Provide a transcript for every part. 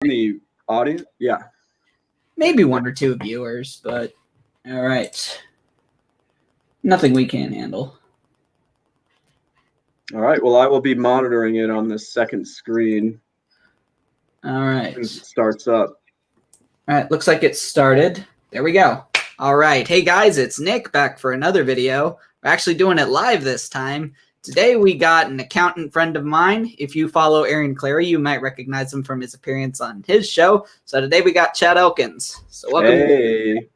The audience? Yeah. Maybe one or two viewers, but all right. Nothing we can't handle. All right. Well, I will be monitoring it on the second screen. All right. As it starts up. All right. Looks like it started. There we go. All right. Hey, guys, it's Nick back for another video. We're actually doing it live this time. Today, we got an accountant friend of mine. If you follow Aaron Clary, you might recognize him from his appearance on his show. So today, we got Chad Elkins. So welcome. Hey.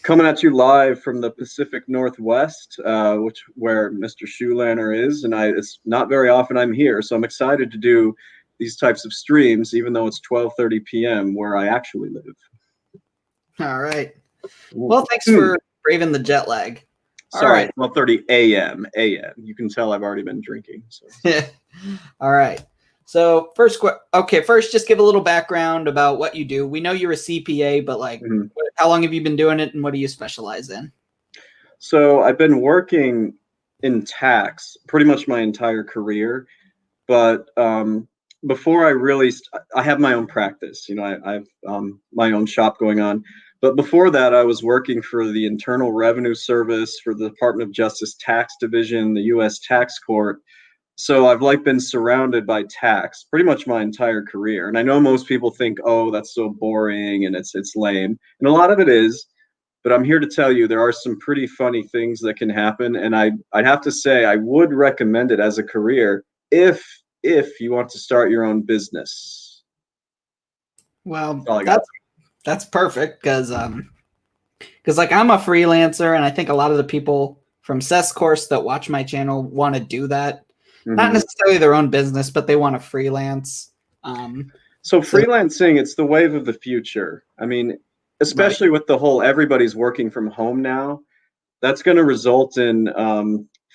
Coming at you live from the Pacific Northwest, where Mr. Shoelander is, and it's not very often I'm here, so I'm excited to do these types of streams, even though it's 12:30 p.m. where I actually live. All right. Well, thanks for braving the jet lag. Sorry, 12:30 a.m. You can tell I've already been drinking. So. All right. So first, just give a little background about what you do. We know you're a CPA, but how long have you been doing it, and what do you specialize in? So I've been working in tax pretty much my entire career, but before I have my own practice. I have my own shop going on. But before that, I was working for the Internal Revenue Service, for the Department of Justice Tax Division, the U.S. Tax Court. So I've been surrounded by tax pretty much my entire career. And I know most people think, oh, that's so boring and it's lame. And a lot of it is, but I'm here to tell you there are some pretty funny things that can happen. And I'd have to say I would recommend it as a career if you want to start your own business. Well, that's perfect because I'm a freelancer, and I think a lot of the people from Seth's course that watch my channel want to do that. Not necessarily their own business, but they want to freelance. So freelancing, it's the wave of the future. I mean, especially with the whole everybody's working from home now, that's going to result in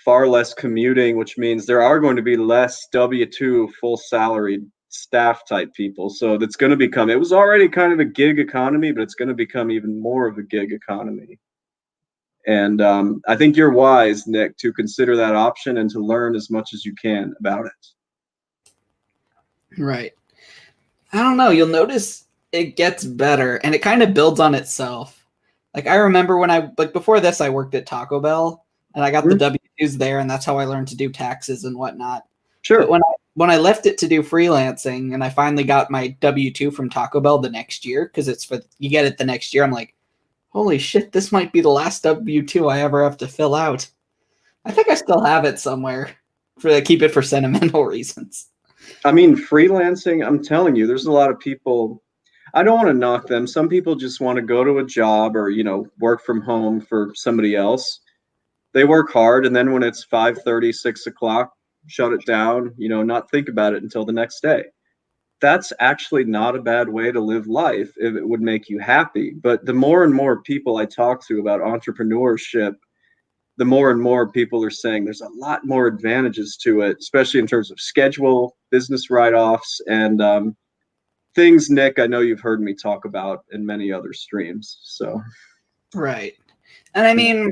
far less commuting, which means there are going to be less W-2 full salaried staff type people. So that's going to become, it was already kind of a gig economy, but it's going to become even more of a gig economy. And I think you're wise, Nick, to consider that option and to learn as much as you can about it. Right. I don't know. You'll notice it gets better, and it kind of builds on itself. Like, I remember when before this, I worked at Taco Bell, and I got the W-2s there, and that's how I learned to do taxes and whatnot. Sure. But when I left it to do freelancing, and I finally got my W-2 from Taco Bell the next year, because you get it the next year, I'm like, holy shit, this might be the last W-2 I ever have to fill out. I think I still have it somewhere keep it for sentimental reasons. I mean, freelancing, I'm telling you, there's a lot of people, I don't want to knock them. Some people just want to go to a job or, work from home for somebody else. They work hard, and then when it's 5:30, 6 o'clock, shut it down, not think about it until the next day. That's actually not a bad way to live life if it would make you happy. But the more and more people I talk to about entrepreneurship, the more and more people are saying there's a lot more advantages to it, especially in terms of schedule, business write-offs, and things, Nick, I know you've heard me talk about in many other streams. So, right. And I mean,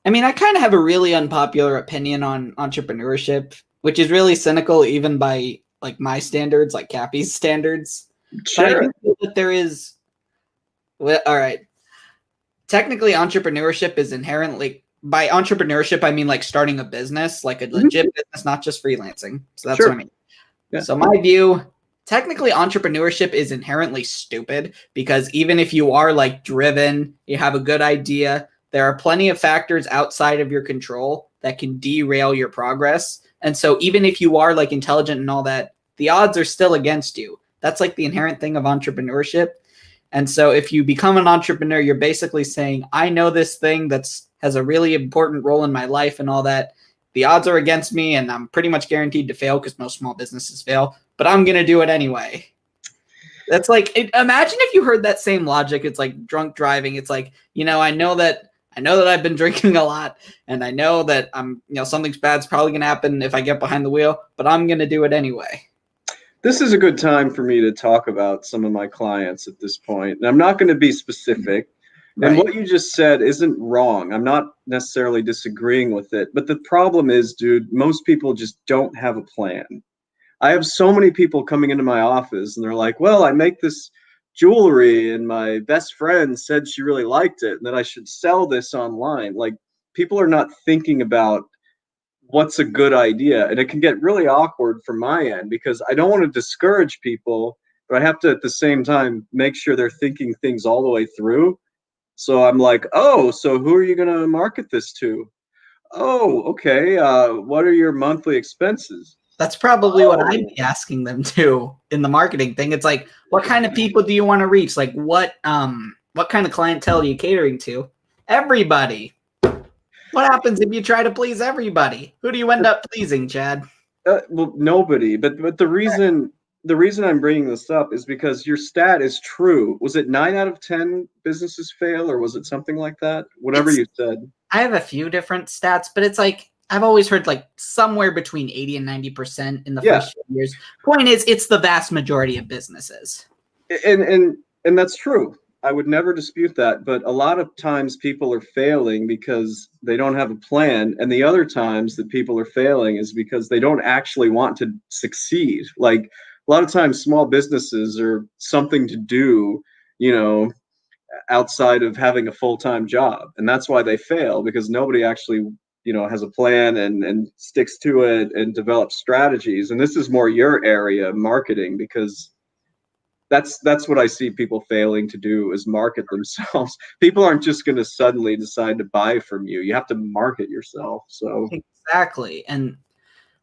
I kind of have a really unpopular opinion on entrepreneurship, which is really cynical even by my standards, like Cappy's standards. Sure. But I do feel that there is, all right. Technically, entrepreneurship is inherently, by entrepreneurship, I mean starting a business, like a legit business, not just freelancing. So that's what I mean. Yeah. So my view, technically, entrepreneurship is inherently stupid because even if you are driven, you have a good idea, there are plenty of factors outside of your control that can derail your progress. And so even if you are intelligent and all that, the odds are still against you. That's the inherent thing of entrepreneurship. And so if you become an entrepreneur, you're basically saying, I know this thing has a really important role in my life and all that. The odds are against me, and I'm pretty much guaranteed to fail because most small businesses fail, but I'm going to do it anyway. That's imagine if you heard that same logic. It's like drunk driving. It's I know that I've been drinking a lot, and I know that something's bad's probably going to happen if I get behind the wheel, but I'm going to do it anyway. This is a good time for me to talk about some of my clients at this point. And I'm not going to be specific. Right. And what you just said isn't wrong. I'm not necessarily disagreeing with it. But the problem is, dude, most people just don't have a plan. I have so many people coming into my office and they're like, well, I make this jewelry and my best friend said she really liked it and that I should sell this online. Like, people are not thinking about what's a good idea. And it can get really awkward from my end because I don't want to discourage people, but I have to at the same time make sure they're thinking things all the way through. So I'm like, oh, so who are you going to market this to? Oh, okay. What are your monthly expenses? That's probably what I'd Oh, be asking them too in the marketing thing. It's like, what kind of people do you want to reach? Like, what kind of clientele are you catering to? Everybody. What happens if you try to please everybody? Who do you end up pleasing, Chad? well, nobody. But the reason I'm bringing this up is because your stat is true. Was it 9 out of 10 businesses fail, or was it something like that? Whatever It's, you said. I have a few different stats, but it's like I've always heard like somewhere between 80 and 90% in the Yeah, first few years. Point is, it's the vast majority of businesses. and that's true. I would never dispute that, but a lot of times people are failing because they don't have a plan, and the other times that people are failing is because they don't actually want to succeed. Like, a lot of times small businesses are something to do, you know, outside of having a full-time job, and that's why they fail, because nobody actually, has a plan and sticks to it and develops strategies. And this is more your area, marketing, because that's what I see people failing to do, is market themselves. People aren't just going to suddenly decide to buy from you. You have to market yourself. So Exactly. And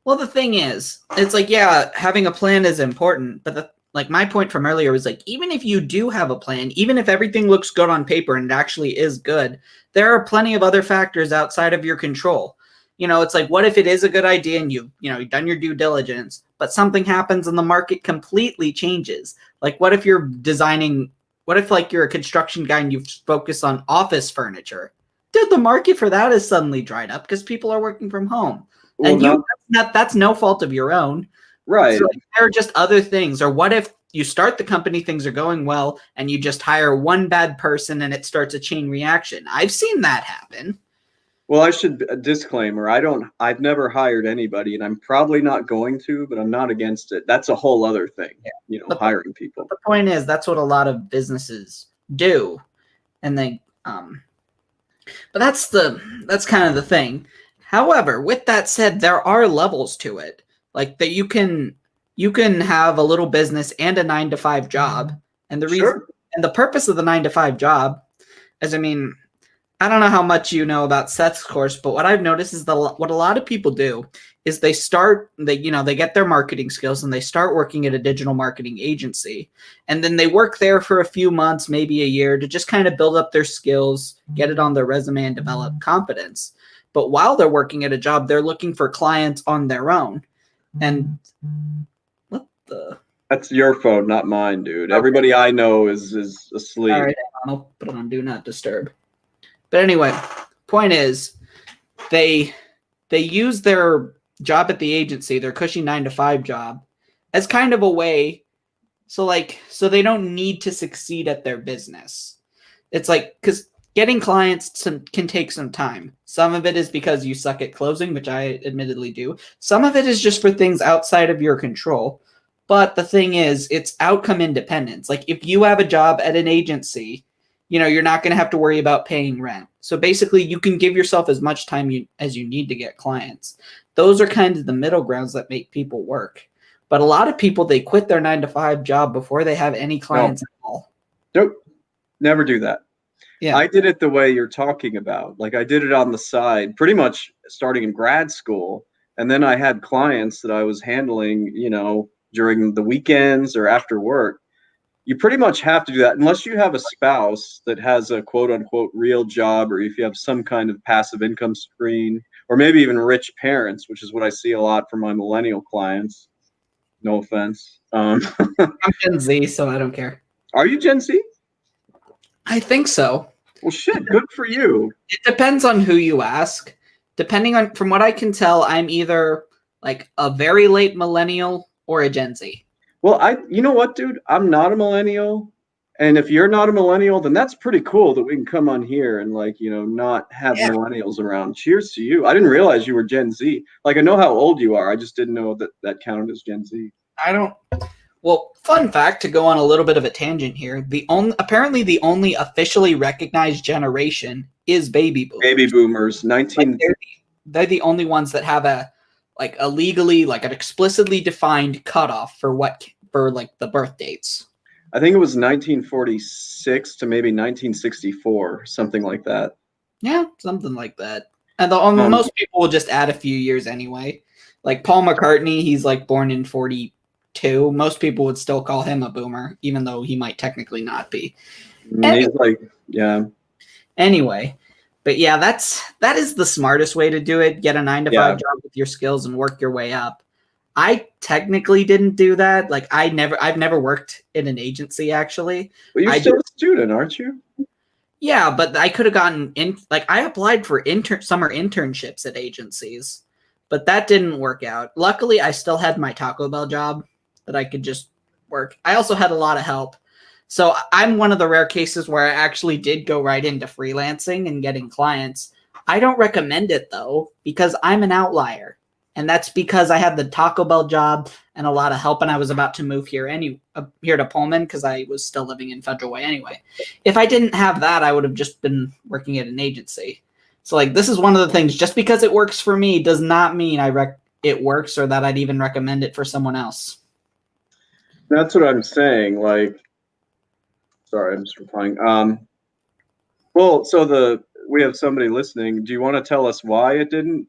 well, the thing is, it's like, yeah, having a plan is important, but like my point from earlier was like, even if you do have a plan, even if everything looks good on paper and it actually is good, there are plenty of other factors outside of your control. It's like, what if it is a good idea and you've done your due diligence, but something happens and the market completely changes? Like, what if like you're a construction guy and you focus on office furniture? Dude, the market for that is suddenly dried up because people are working from home. well, And not that's no fault of your own. right. So there are just other things. Or what if you start the company, things are going well, and you just hire one bad person and it starts a chain reaction? I've seen that happen. Well, I should a disclaimer. I've never hired anybody, and I'm probably not going to, but I'm not against it. That's a whole other thing, But hiring people. the point is, that's what a lot of businesses do. And but that's kind of the thing. However, with that said, there are levels to it. Like that you can have a little business and a 9 to 5 job. And the reason Sure. and the purpose of the 9 to 5 job is, I mean, I don't know how much you know about Seth's course, but what I've noticed is what a lot of people do is they get their marketing skills and they start working at a digital marketing agency. And then they work there for a few months, maybe a year, to just kind of build up their skills, get it on their resume, and develop confidence. But while they're working at a job, they're looking for clients on their own. And what the? That's your phone, not mine, dude. Okay. Everybody I know is asleep. All right, I'll put it on Do Not Disturb. But anyway, point is, they use their job at the agency, their cushy 9 to 5 job, as kind of a way, so they don't need to succeed at their business. It's like, because getting clients can take some time. Some of it is because you suck at closing, which I admittedly do. Some of it is just for things outside of your control. But the thing is, it's outcome independence. Like, if you have a job at an agency, you're not going to have to worry about paying rent. So basically, you can give yourself as much time as you need to get clients. Those are kind of the middle grounds that make people work. But a lot of people, they quit their 9 to 5 job before they have any clients at all. Nope. Never do that. Yeah. I did it the way you're talking about. Like, I did it on the side, pretty much starting in grad school. And then I had clients that I was handling, during the weekends or after work. You pretty much have to do that unless you have a spouse that has a quote unquote real job, or if you have some kind of passive income stream, or maybe even rich parents, which is what I see a lot from my millennial clients. No offense. I'm Gen Z, so I don't care. Are you Gen Z? I think so. Well, shit, good for you. It depends on who you ask. From what I can tell, I'm either like a very late millennial or a Gen Z. Well, you know what, dude? I'm not a millennial, And if you're not a millennial, then that's pretty cool that we can come on here and like, not have millennials around. Cheers to you. I didn't realize you were Gen Z. Like, I know how old you are. I just didn't know that counted as Gen Z. Well, fun fact, to go on a little bit of a tangent here, apparently the only officially recognized generation is baby boomers. Baby boomers, 19. They're the only ones that have a legally, like an explicitly defined cutoff for the birth dates. I think it was 1946 to maybe 1964, something like that. Yeah, something like that. And most people will just add a few years anyway. Like Paul McCartney, he's like born in 42. Most people would still call him a boomer, even though he might technically not be. He's like, yeah. Anyway, but yeah, that is the smartest way to do it. Get a 9-to-5 job with your skills and work your way up. I technically didn't do that. Like I've never worked in an agency actually. But you're still a student, aren't you? Yeah, but I could have gotten in. Like I applied for summer internships at agencies, but that didn't work out. Luckily, I still had my Taco Bell job that I could just work. I also had a lot of help. So I'm one of the rare cases where I actually did go right into freelancing and getting clients. I don't recommend it though, because I'm an outlier. And that's because I had the Taco Bell job and a lot of help, and I was about to move here here to Pullman because I was still living in Federal Way anyway. If I didn't have that, I would have just been working at an agency. So like this is one of the things. Just because it works for me does not mean it works or that I'd even recommend it for someone else. That's what I'm saying. Like, sorry, I'm just replying. Well, so we have somebody listening. Do you want to tell us why it didn't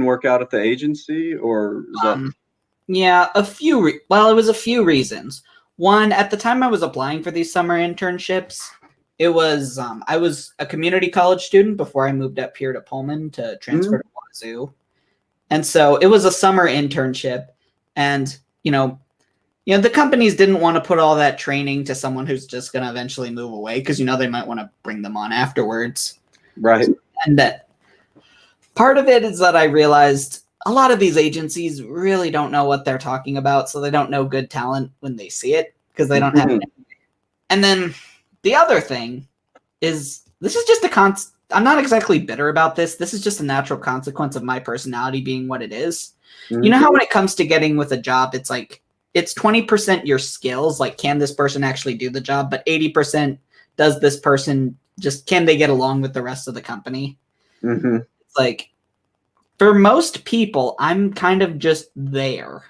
work out at the agency, or is that? Yeah, it was a few reasons. One, at the time I was applying for these summer internships, it was I was a community college student before I moved up here to Pullman to transfer to Wazoo, and so it was a summer internship, and the companies didn't want to put all that training to someone who's just going to eventually move away because they might want to bring them on afterwards, right? And that part of it is that I realized a lot of these agencies really don't know what they're talking about, so they don't know good talent when they see it because they don't have it. And then the other thing is this is just I'm not exactly bitter about this. This is just a natural consequence of my personality being what it is. Mm-hmm. You know how when it comes to getting with a job, it's like it's 20% your skills, like can this person actually do the job, but 80% does this person can they get along with the rest of the company? Mm-hmm. Like for most people, I'm kind of just there.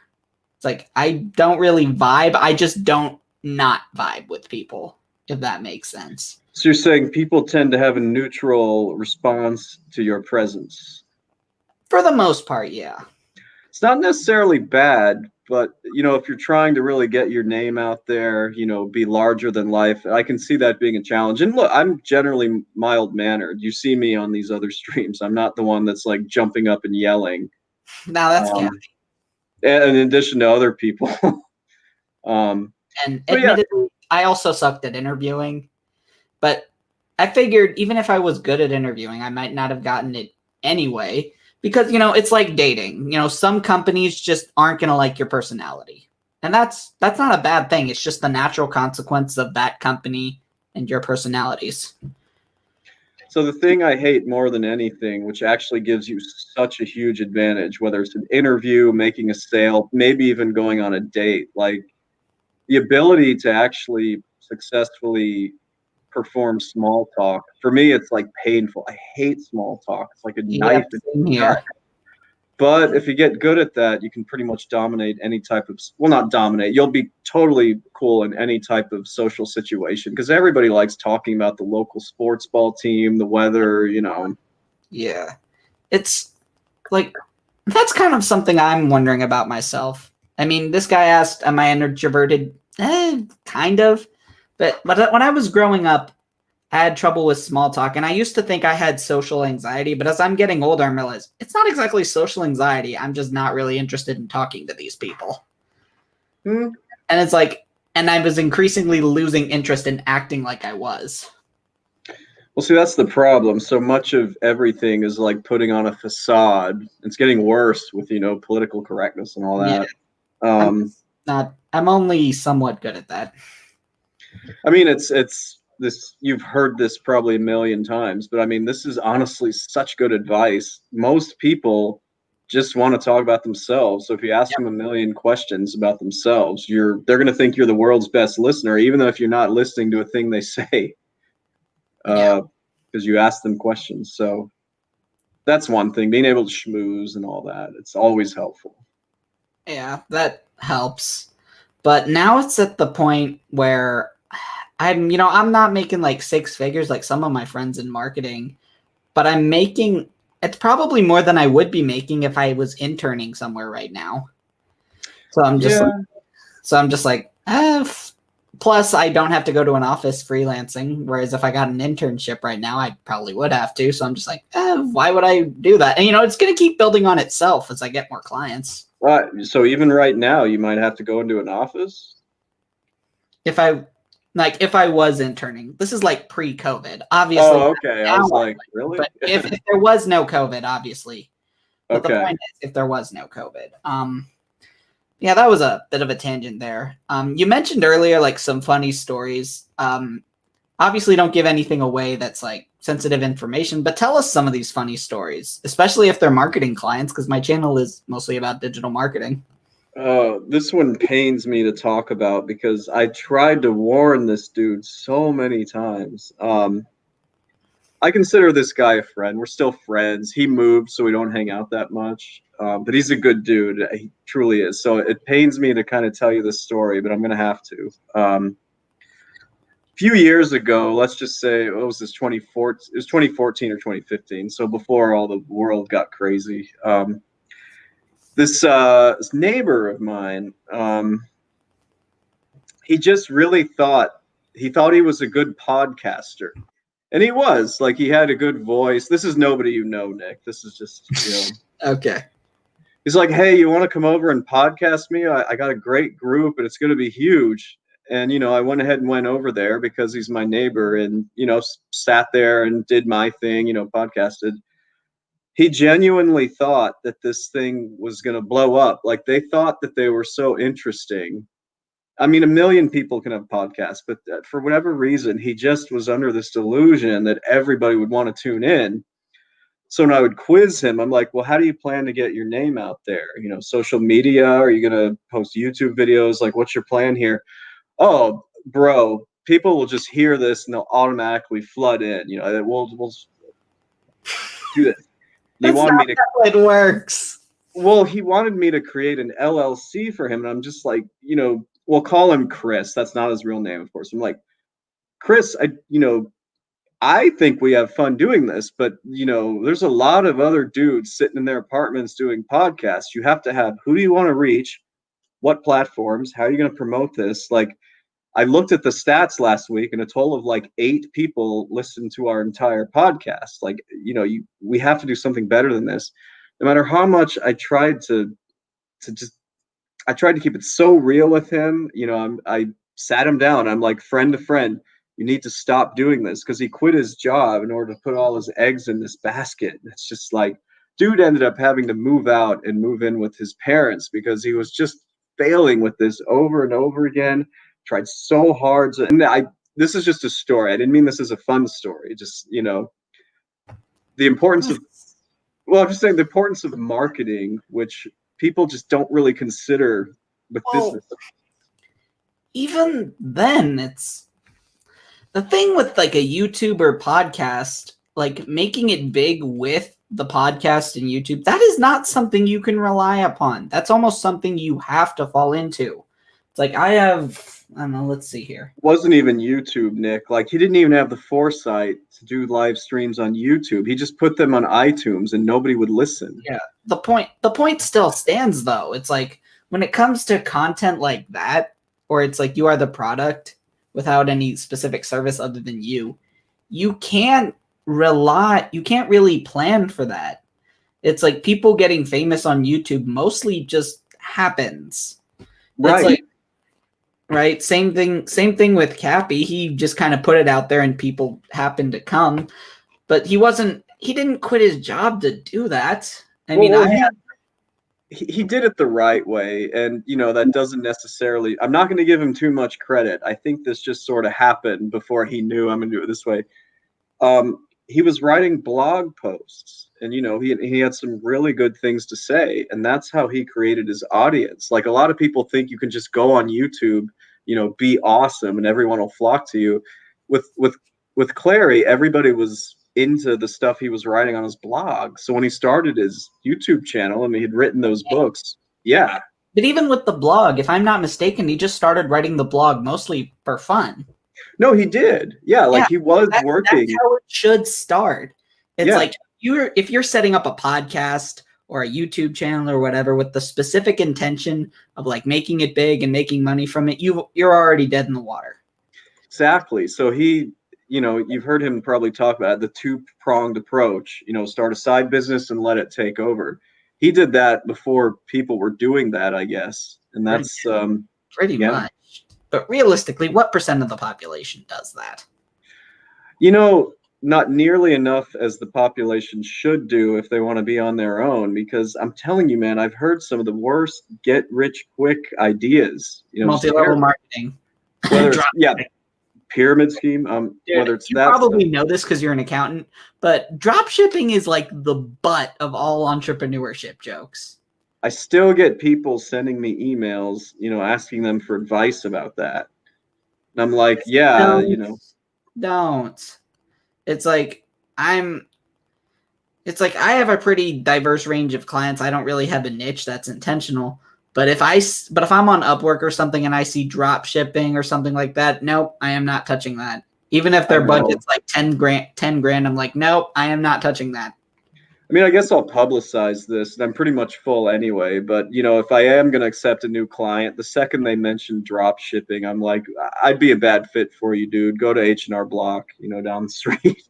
It's like I don't really vibe. I just don't not vibe with people, if that makes sense. So you're saying people tend to have a neutral response to your presence? For the most part, yeah. It's not necessarily bad, but if you're trying to really get your name out there, be larger than life, I can see that being a challenge. And look, I'm generally mild-mannered. You see me on these other streams. I'm not the one that's like jumping up and yelling. No, that's Kathy. And in addition to other people. And admittedly, I also sucked at interviewing, but I figured even if I was good at interviewing, I might not have gotten it anyway. Because, it's like dating. Some companies just aren't going to like your personality. And that's not a bad thing. It's just the natural consequence of that company and your personalities. So the thing I hate more than anything, which actually gives you such a huge advantage, whether it's an interview, making a sale, maybe even going on a date, like the ability to actually successfully perform small talk. For me, it's like painful. I hate small talk. It's like a knife in the gut. But if you get good at that, you can pretty much dominate any type of, well, not dominate. You'll be totally cool in any type of social situation because everybody likes talking about the local sports ball team, the weather, Yeah. It's like, that's kind of something I'm wondering about myself. I mean, this guy asked, am I introverted? Kind of. But when I was growing up, I had trouble with small talk, and I used to think I had social anxiety, but as I'm getting older, I realize it's not exactly social anxiety. I'm just not really interested in talking to these people. And it's like, and I was increasingly losing interest in acting like I was. Well, see, that's the problem. So much of everything is like putting on a facade. It's getting worse with, political correctness and all that. Yeah. I'm only somewhat good at that. I mean, it's this. You've heard this probably a million times, but I mean, this is honestly such good advice. Most people just want to talk about themselves. So if you ask them a million questions about themselves, they're going to think you're the world's best listener, even though if you're not listening to a thing they say, because you ask them questions. So that's one thing. Being able to schmooze and all that, it's always helpful. Yeah, that helps. But now it's at the point where I'm not making like six figures like some of my friends in marketing, but it's probably more than I would be making if I was interning somewhere right now. So I'm just like, plus I don't have to go to an office freelancing. Whereas if I got an internship right now, I probably would have to. So I'm just like, why would I do that? And it's going to keep building on itself as I get more clients. So even right now, you might have to go into an office. If I was interning, this is like pre-COVID, obviously. Oh, okay. I was like, really? But if there was no COVID, obviously. But Okay. the point is, if there was no COVID, yeah, that was a bit of a tangent there. You mentioned earlier like some funny stories. Obviously, don't give anything away that's like sensitive information, but tell us some of these funny stories, especially if they're marketing clients, because my channel is mostly about digital marketing. This one pains me to talk about because I tried to warn this dude so many times. I consider this guy a friend. We're still friends. He moved, so we don't hang out that much. But he's a good dude. He truly is. So it pains me to kind of tell you this story, but I'm going to have to. A few years ago, let's just say, what was this, 2014? It was 2014 or 2015. So before all the world got crazy. This neighbor of mine, he just really thought he was a good podcaster. And he was. Like, he had a good voice. This is nobody you know, Nick. This is just, Okay. He's like, hey, you want to come over and podcast me? I got a great group, and it's going to be huge. And, I went ahead and went over there because he's my neighbor and, sat there and did my thing, podcasted. He genuinely thought that this thing was going to blow up. Like, they thought that they were so interesting. I mean, a million people can have podcasts, but for whatever reason, he just was under this delusion that everybody would want to tune in. So when I would quiz him, I'm like, well, how do you plan to get your name out there? Social media? Are you going to post YouTube videos? Like, what's your plan here? Oh, bro, people will just hear this and they'll automatically flood in. We'll do this. That's not how it works. Well, he wanted me to create an LLC for him, and I'm just like, we'll call him Chris. That's not his real name, of course. I'm like, Chris, I think we have fun doing this, but there's a lot of other dudes sitting in their apartments doing podcasts. You have to have, who do you want to reach? What platforms? How are you going to promote this? Like, I looked at the stats last week, and a total of like 8 people listened to our entire podcast. Like, we have to do something better than this. No matter how much I tried I tried to keep it so real with him. I sat him down. I'm like, friend to friend, you need to stop doing this, because he quit his job in order to put all his eggs in this basket. It's just like, dude ended up having to move out and move in with his parents because he was just failing with this over and over again. Tried so hard. And this is just a story. I didn't mean this as a fun story. Just, the importance of, well, I'm just saying the importance of marketing, which people just don't really consider with business. Even then, it's the thing with like a YouTuber podcast, like making it big with the podcast and YouTube, that is not something you can rely upon. That's almost something you have to fall into. It's like, I don't know, let's see here. It wasn't even YouTube, Nick. Like, he didn't even have the foresight to do live streams on YouTube. He just put them on iTunes and nobody would listen. Yeah. The point still stands though. It's like, when it comes to content like that, or it's like you are the product without any specific service other than you can't really plan for that. It's like people getting famous on YouTube mostly just happens. Right. It's like, right. Same thing with Cappy. He just kind of put it out there and people happened to come, but he didn't quit his job to do that. he did it the right way, and that doesn't necessarily. I'm not going to give him too much credit. I think this just sort of happened before he knew I'm going to do it this way. He was writing blog posts, and he had some really good things to say, and that's how he created his audience. Like, a lot of people think you can just go on YouTube, be awesome, and everyone will flock to you. With Clary, everybody was into the stuff he was writing on his blog. So when he started his YouTube channel, I mean, he'd written those books. Yeah. But even with the blog, if I'm not mistaken, he just started writing the blog mostly for fun. No, he did. Yeah, like he was working. That's how it should start. It's Yeah. like if you're setting up a podcast or a YouTube channel or whatever with the specific intention of like making it big and making money from it, you're already dead in the water. Exactly. So he, you've heard him probably talk about it, the two-pronged approach, start a side business and let it take over. He did that before people were doing that, I guess. And that's pretty much. But realistically, what percent of the population does that? Not nearly enough as the population should do if they want to be on their own, because I'm telling you, man, I've heard some of the worst get-rich-quick ideas. Multi-level marketing. Whether it's, pyramid scheme. Dude, whether it's you that probably stuff. know this because you're an accountant, but drop shipping is like the butt of all entrepreneurship jokes. I still get people sending me emails, asking them for advice about that. And I'm like, yeah, Don't. It's like I have a pretty diverse range of clients. I don't really have a niche that's intentional. But if I'm on Upwork or something and I see drop shipping or something like that, nope, I am not touching that. Even if their budget's like 10 grand, I'm like, nope, I am not touching that. I mean, I guess I'll publicize this, and I'm pretty much full anyway. But if I am going to accept a new client, the second they mention drop shipping, I'm like, I'd be a bad fit for you, dude. Go to H&R Block, down the street.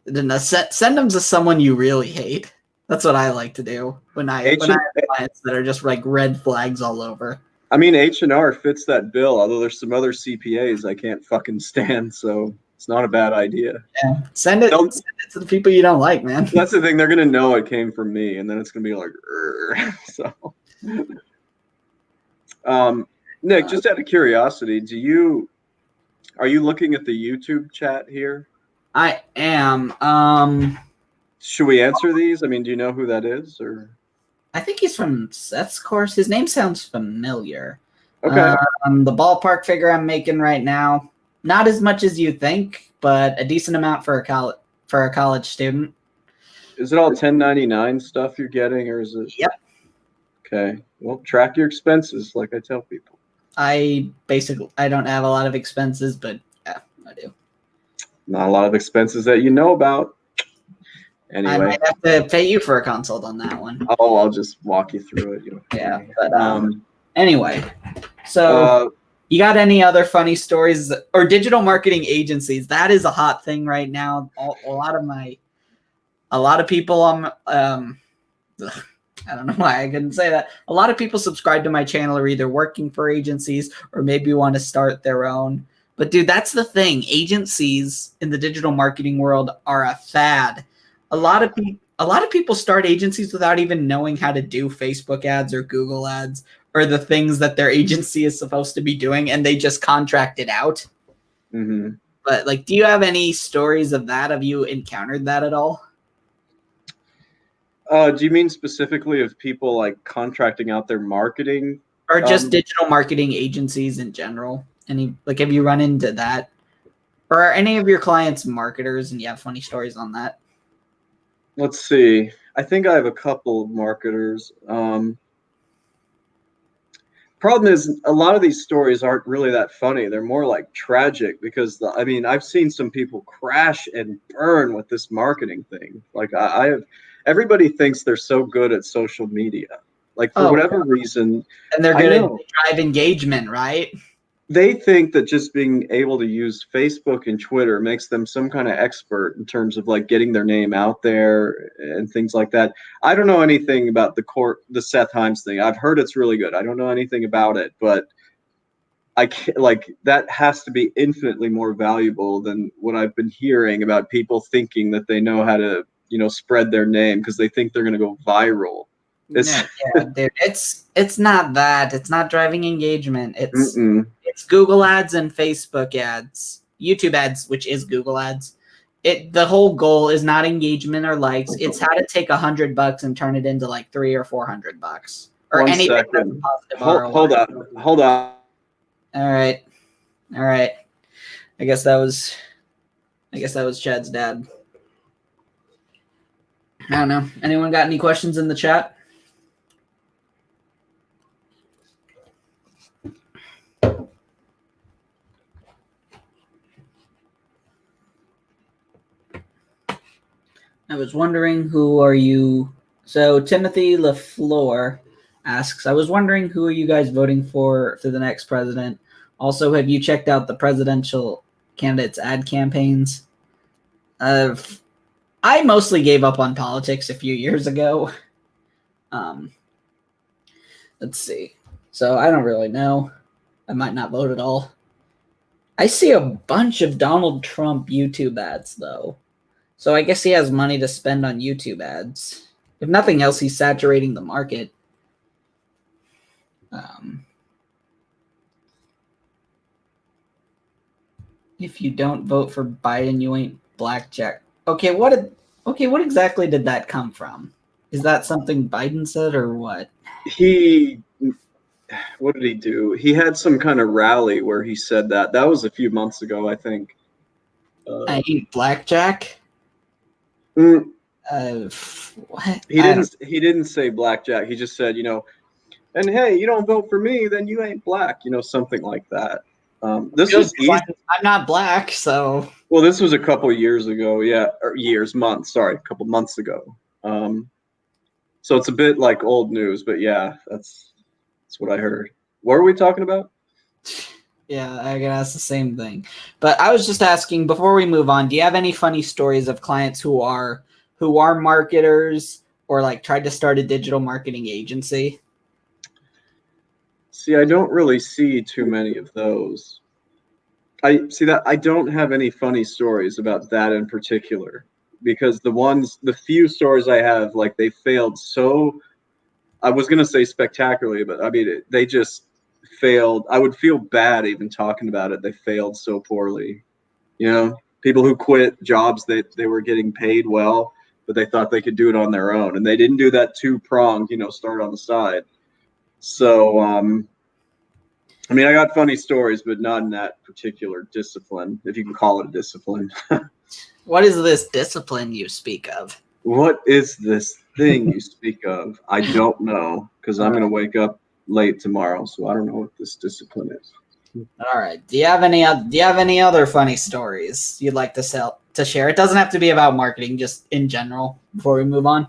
Then send them to someone you really hate. That's what I like to do when I have clients that are just like red flags all over. I mean, H&R fits that bill, although there's some other CPAs I can't fucking stand, so it's not a bad idea. Yeah, send it to the people you don't like, man. That's the thing. They're going to know it came from me, and then it's going to be like, so. Nick, just out of curiosity, are you looking at the YouTube chat here? I am. Should we answer these? I mean, do you know who that is, or? I think he's from Seth's course. His name sounds familiar. Okay. The ballpark figure I'm making right now, not as much as you think, but a decent amount for a college student. Is it all 1099 stuff you're getting, or is it? Yep. Okay. Well, track your expenses, like I tell people. I don't have a lot of expenses, but yeah, I do. Not a lot of expenses that you know about. Anyway, I might have to pay you for a consult on that one. Oh, I'll just walk you through it. Yeah, but anyway, so you got any other funny stories or digital marketing agencies? That is a hot thing right now. A lot of people I don't know why I couldn't say that. A lot of people subscribe to my channel are either working for agencies or maybe want to start their own. But dude, that's the thing. Agencies in the digital marketing world are a fad. A lot of people start agencies without even knowing how to do Facebook ads or Google ads or the things that their agency is supposed to be doing, and they just contract it out. Mm-hmm. But like, do you have any stories of that? Have you encountered that at all? Do you mean specifically of people like contracting out their marketing? Or just digital marketing agencies in general? Have you run into that? Or are any of your clients marketers and you have funny stories on that? Let's see. I think I have a couple of marketers. Problem is, a lot of these stories aren't really that funny. They're more like tragic because, I've seen some people crash and burn with this marketing thing. Like everybody thinks they're so good at social media. Like for whatever reason. And they're going to drive engagement, right? They think that just being able to use Facebook and Twitter makes them some kind of expert in terms of like getting their name out there and things like that. I don't know anything about the Seth Himes thing. I've heard it's really good. I don't know anything about it, but I can't, that has to be infinitely more valuable than what I've been hearing about people thinking that they know how to, spread their name because they think they're going to go viral. Yeah, dude, it's not that. It's not driving engagement. It's Google ads and Facebook ads, YouTube ads, which is Google ads. The whole goal is not engagement or likes. It's how to take $100 and turn it into like $300 or $400 or One anything second. that's positive ROI. Hold on. All right. I guess that was Chad's dad. I don't know. Anyone got any questions in the chat? I was wondering, who are you? So Timothy LaFleur asks, I was wondering, who are you guys voting for the next president? Also, have you checked out the presidential candidates' ad campaigns? I mostly gave up on politics a few years ago. Let's see. So I don't really know. I might not vote at all. I see a bunch of Donald Trump YouTube ads, though. So I guess he has money to spend on YouTube ads. If nothing else, he's saturating the market. If you don't vote for Biden, you ain't blackjack. Okay, what exactly did that come from? Is that something Biden said or what? What did he do? He had some kind of rally where he said that. That was a few months ago, I think. I ain't blackjack? What? He didn't say blackjack. He just said, and hey, you don't vote for me, then you ain't black. Something like that. This was easy. I'm not black, so. Well, this was a couple years ago, months. Sorry, a couple months ago. So it's a bit like old news, but yeah, that's what I heard. What are we talking about? Yeah, I can ask the same thing. But I was just asking, before we move on, do you have any funny stories of clients who are marketers or like tried to start a digital marketing agency? See, I don't really see too many of those. I don't have any funny stories about that in particular, because the few stories I have, like, they failed so, I was going to say spectacularly, but I mean, they just failed. I would feel bad even talking about it. They failed so poorly. People who quit jobs that they were getting paid well, but they thought they could do it on their own. And they didn't do that two-pronged, start on the side. So, I mean, I got funny stories, but not in that particular discipline, if you can call it a discipline. What is this discipline you speak of? What is this thing you speak of? I don't know, because I'm going to wake up late tomorrow, so I don't know what this discipline is. All right. Do you have any other funny stories you'd like to share? It doesn't have to be about marketing, just in general, before we move on.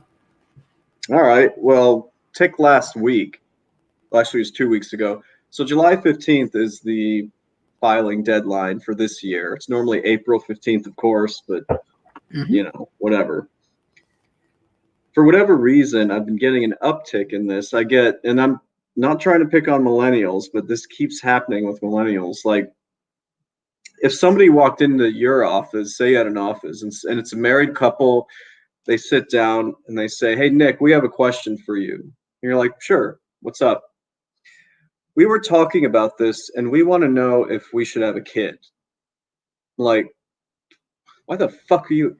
All right. Well, take last week. Well, actually, it was 2 weeks ago. So July 15th is the filing deadline for this year. It's normally April 15th, of course, but whatever. For whatever reason, I've been getting an uptick in this. And I'm not trying to pick on millennials, but this keeps happening with millennials. Like, if somebody walked into your office, say you had an office, and it's a married couple, they sit down and they say, "Hey, Nick, we have a question for you." And you're like, "Sure, what's up?" "We were talking about this, and we want to know if we should have a kid." Like, why the fuck are you?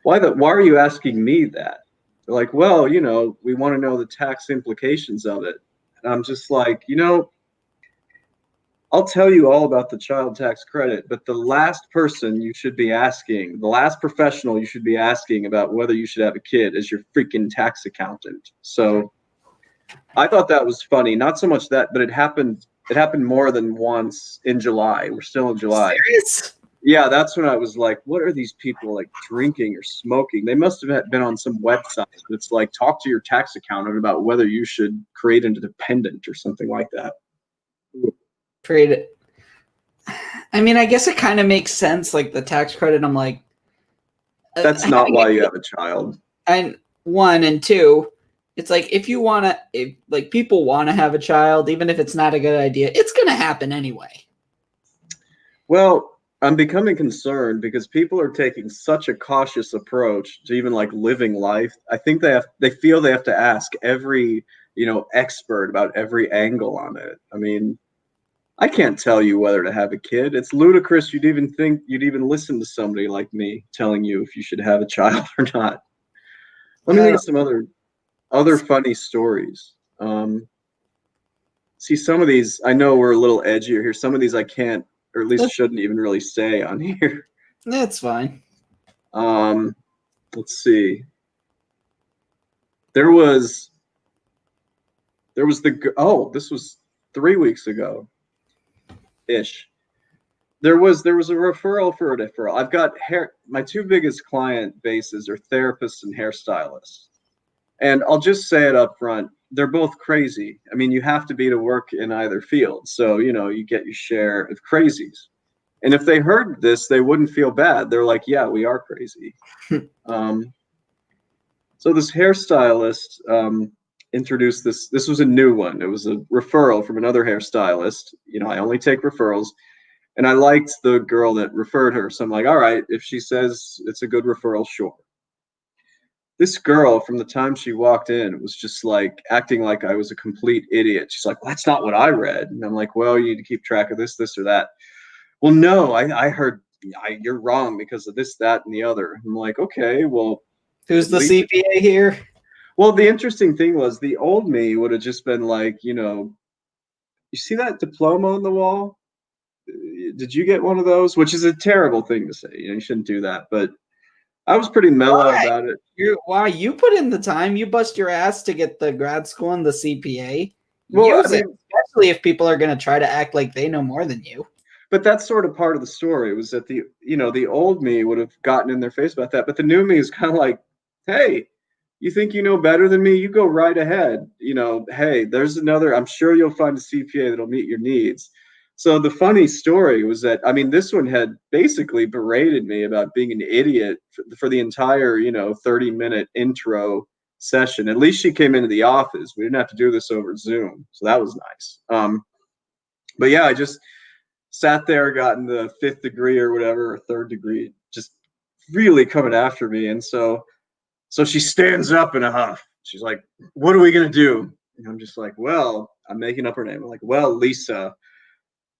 Why are you asking me that? They're like, "Well, we want to know the tax implications of it." And I'm just like, I'll tell you all about the child tax credit, but the last person you should be asking, the last professional you should be asking about whether you should have a kid is your freaking tax accountant. So I thought that was funny. Not so much that, but it happened more than once in July. We're still in July. Serious? Yeah, that's when I was like, what are these people like drinking or smoking? They must have been on some website that's like, talk to your tax accountant about whether you should create an dependent or something like that. Create it. I mean, I guess it kind of makes sense, like the tax credit. I'm like, that's not why you have a child. And one and two, it's like, if people want to have a child, even if it's not a good idea, it's going to happen anyway. Well, I'm becoming concerned because people are taking such a cautious approach to even like living life. I think they feel they have to ask every, expert about every angle on it. I mean, I can't tell you whether to have a kid. It's ludicrous you'd even think you'd even listen to somebody like me telling you if you should have a child or not. Let me think of some other funny stories. See, some of these I know we're a little edgier here. Some of these I can't, or at least shouldn't even really say on here. That's fine. Let's see. There was this was 3 weeks ago ish. There was a referral for a deferral. I've got my two biggest client bases are therapists and hairstylists. And I'll just say it up front, they're both crazy. I mean, you have to be to work in either field. So, you get your share of crazies. And if they heard this, they wouldn't feel bad. They're like, yeah, we are crazy. So this hairstylist introduced this. This was a new one. It was a referral from another hairstylist. I only take referrals. And I liked the girl that referred her. So I'm like, all right, if she says it's a good referral, sure. This girl, from the time she walked in, was just like acting like I was a complete idiot. She's like, well, that's not what I read. And I'm like, well, you need to keep track of this, or that. Well, no, I heard you're wrong because of this, that, and the other. I'm like, okay, well. Who's the CPA here? Well, the interesting thing was the old me would have just been like, you see that diploma on the wall? Did you get one of those? Which is a terrible thing to say. You shouldn't do that. But I was pretty mellow about it. You put in the time. You bust your ass to get the grad school and the CPA. Well, Use it, especially if people are going to try to act like they know more than you. But that's sort of part of the story was that the old me would have gotten in their face about that. But the new me is kind of like, hey, you think you know better than me? You go right ahead. Hey, there's another. I'm sure you'll find a CPA that'll meet your needs. So the funny story was that, I mean, this one had basically berated me about being an idiot for the entire, 30-minute intro session. At least she came into the office. We didn't have to do this over Zoom. So that was nice. But yeah, I just sat there, gotten the 5th degree or whatever, or 3rd degree, just really coming after me. And so she stands up in a huff. She's like, what are we going to do? And I'm just like, well, I'm making up her name. I'm like, well, Lisa,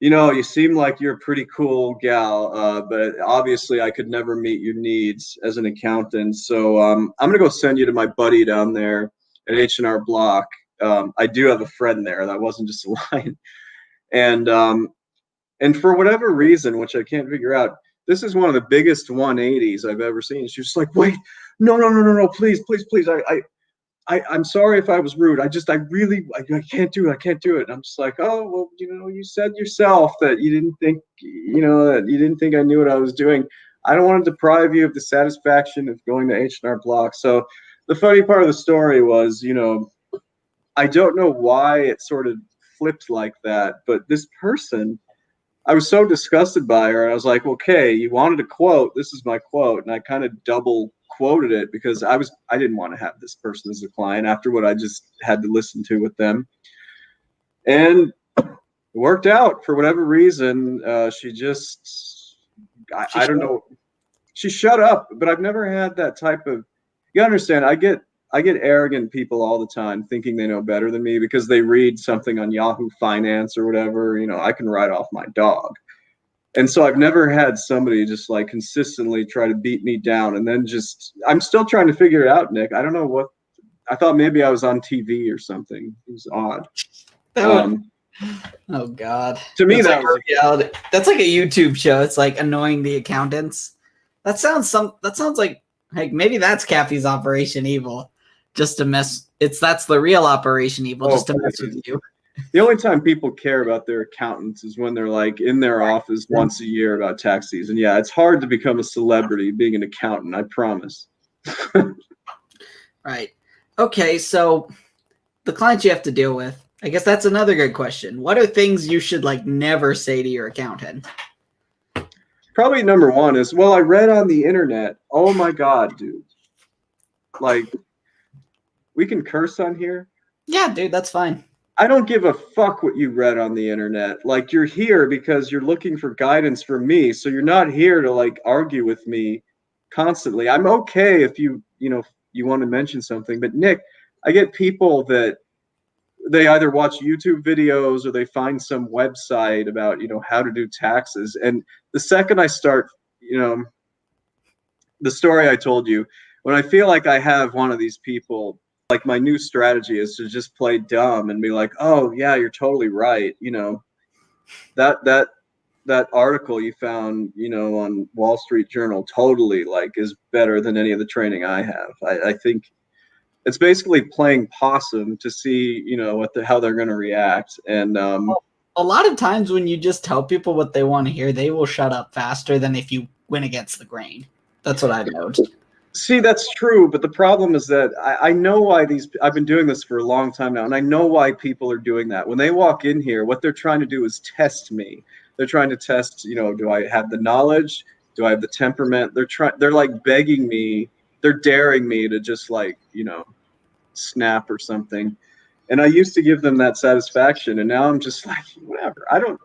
you seem like you're a pretty cool gal, but obviously I could never meet your needs as an accountant. So I'm going to go send you to my buddy down there at H&R Block. I do have a friend there. That wasn't just a line. And for whatever reason, which I can't figure out, this is one of the biggest 180s I've ever seen. She's just like, wait, no, please. I'm sorry if I was rude. I can't do it. I can't do it. And I'm just like, oh, well, you said yourself that you didn't think, that you didn't think I knew what I was doing. I don't want to deprive you of the satisfaction of going to H&R Block. So the funny part of the story was, I don't know why it sort of flipped like that, but this person, I was so disgusted by her. I was like, okay, you wanted a quote. This is my quote. And I kind of double quoted it because I didn't want to have this person as a client after what I just had to listen to with them. And it worked out for whatever reason. She just, I don't know. She shut up, but I've never had that type of, you understand, I get arrogant people all the time thinking they know better than me because they read something on Yahoo Finance or whatever. I can write off my dog. And so I've never had somebody just like consistently try to beat me down. And then I'm still trying to figure it out, Nick. I don't know what, I thought maybe I was on TV or something. It was odd. Oh God. To me, that's like a YouTube show. It's like annoying the accountants. That sounds like maybe that's Kathy's Operation Evil. Just to mess. That's the real Operation Evil, just to mess with you. The only time people care about their accountants is when they're like in their office once a year about tax season. Yeah, it's hard to become a celebrity being an accountant, I promise. Right. Okay, so the clients you have to deal with, I guess that's another good question. What are things you should never say to your accountant? Probably number one is, well, I read on the internet. Oh my God, dude. We can curse on here? Yeah, dude, that's fine. I don't give a fuck what you read on the internet. Like, you're here because you're looking for guidance from me. So you're not here to like argue with me constantly. I'm okay if you want to mention something, but Nick, I get people that they either watch YouTube videos or they find some website about, how to do taxes. And the second I start, the story I told you, when I feel like I have one of these people, like my new strategy is to just play dumb and be like, "Oh yeah, you're totally right." That article you found, on Wall Street Journal totally like is better than any of the training I have. I think it's basically playing possum to see, how they're going to react. And a lot of times when you just tell people what they want to hear, they will shut up faster than if you went against the grain. That's what I've noticed. see, that's true, but the problem is that I know why I've been doing this for a long time now, and I know why people are doing that. When they walk in here, what they're trying to do is test me. They're trying to test, do I have the knowledge? Do I have the temperament? They're like begging me, they're daring me to just like, snap or something. And I used to give them that satisfaction, and now I'm just like, whatever.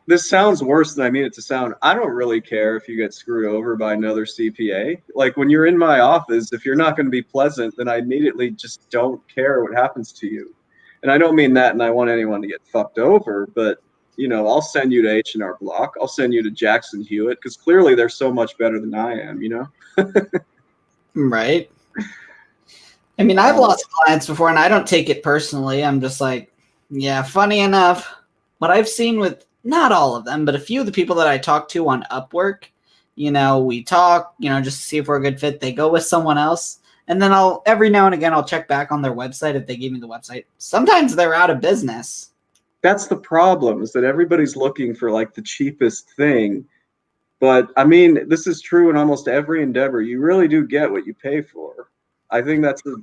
This sounds worse than I mean it to sound. I don't really care if you get screwed over by another CPA. Like, when you're in my office, if you're not going to be pleasant, then I immediately just don't care what happens to you. And I don't mean that, and I want anyone to get fucked over, but I'll send you to H&R Block. I'll send you to Jackson Hewitt, because clearly they're so much better than I am. Right. I mean, I've lost clients before, and I don't take it personally. I'm just like, yeah, funny enough, what I've seen with not all of them, but a few of the people that I talk to on Upwork, we talk, just to see if we're a good fit. They go with someone else, and then every now and again, I'll check back on their website if they gave me the website. Sometimes they're out of business. That's the problem, is that everybody's looking for like the cheapest thing. But I mean, this is true in almost every endeavor. You really do get what you pay for. I think that's a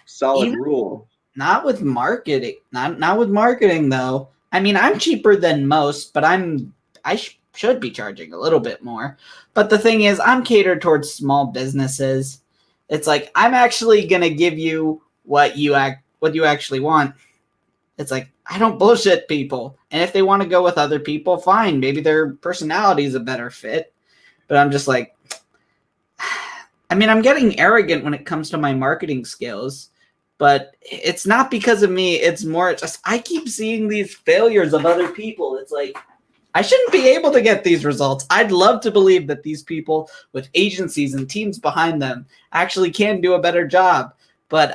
solid rule. Not with marketing. Not with marketing though. I mean, I'm cheaper than most, but I should be charging a little bit more. But the thing is, I'm catered towards small businesses. It's like, I'm actually gonna give you what you actually want. It's like, I don't bullshit people. And if they want to go with other people, fine. Maybe their personality is a better fit. But I'm just like, I mean, I'm getting arrogant when it comes to my marketing skills, but it's not because of me. It's more just I keep seeing these failures of other people. It's like, I shouldn't be able to get these results. I'd love to believe that these people with agencies and teams behind them actually can do a better job. But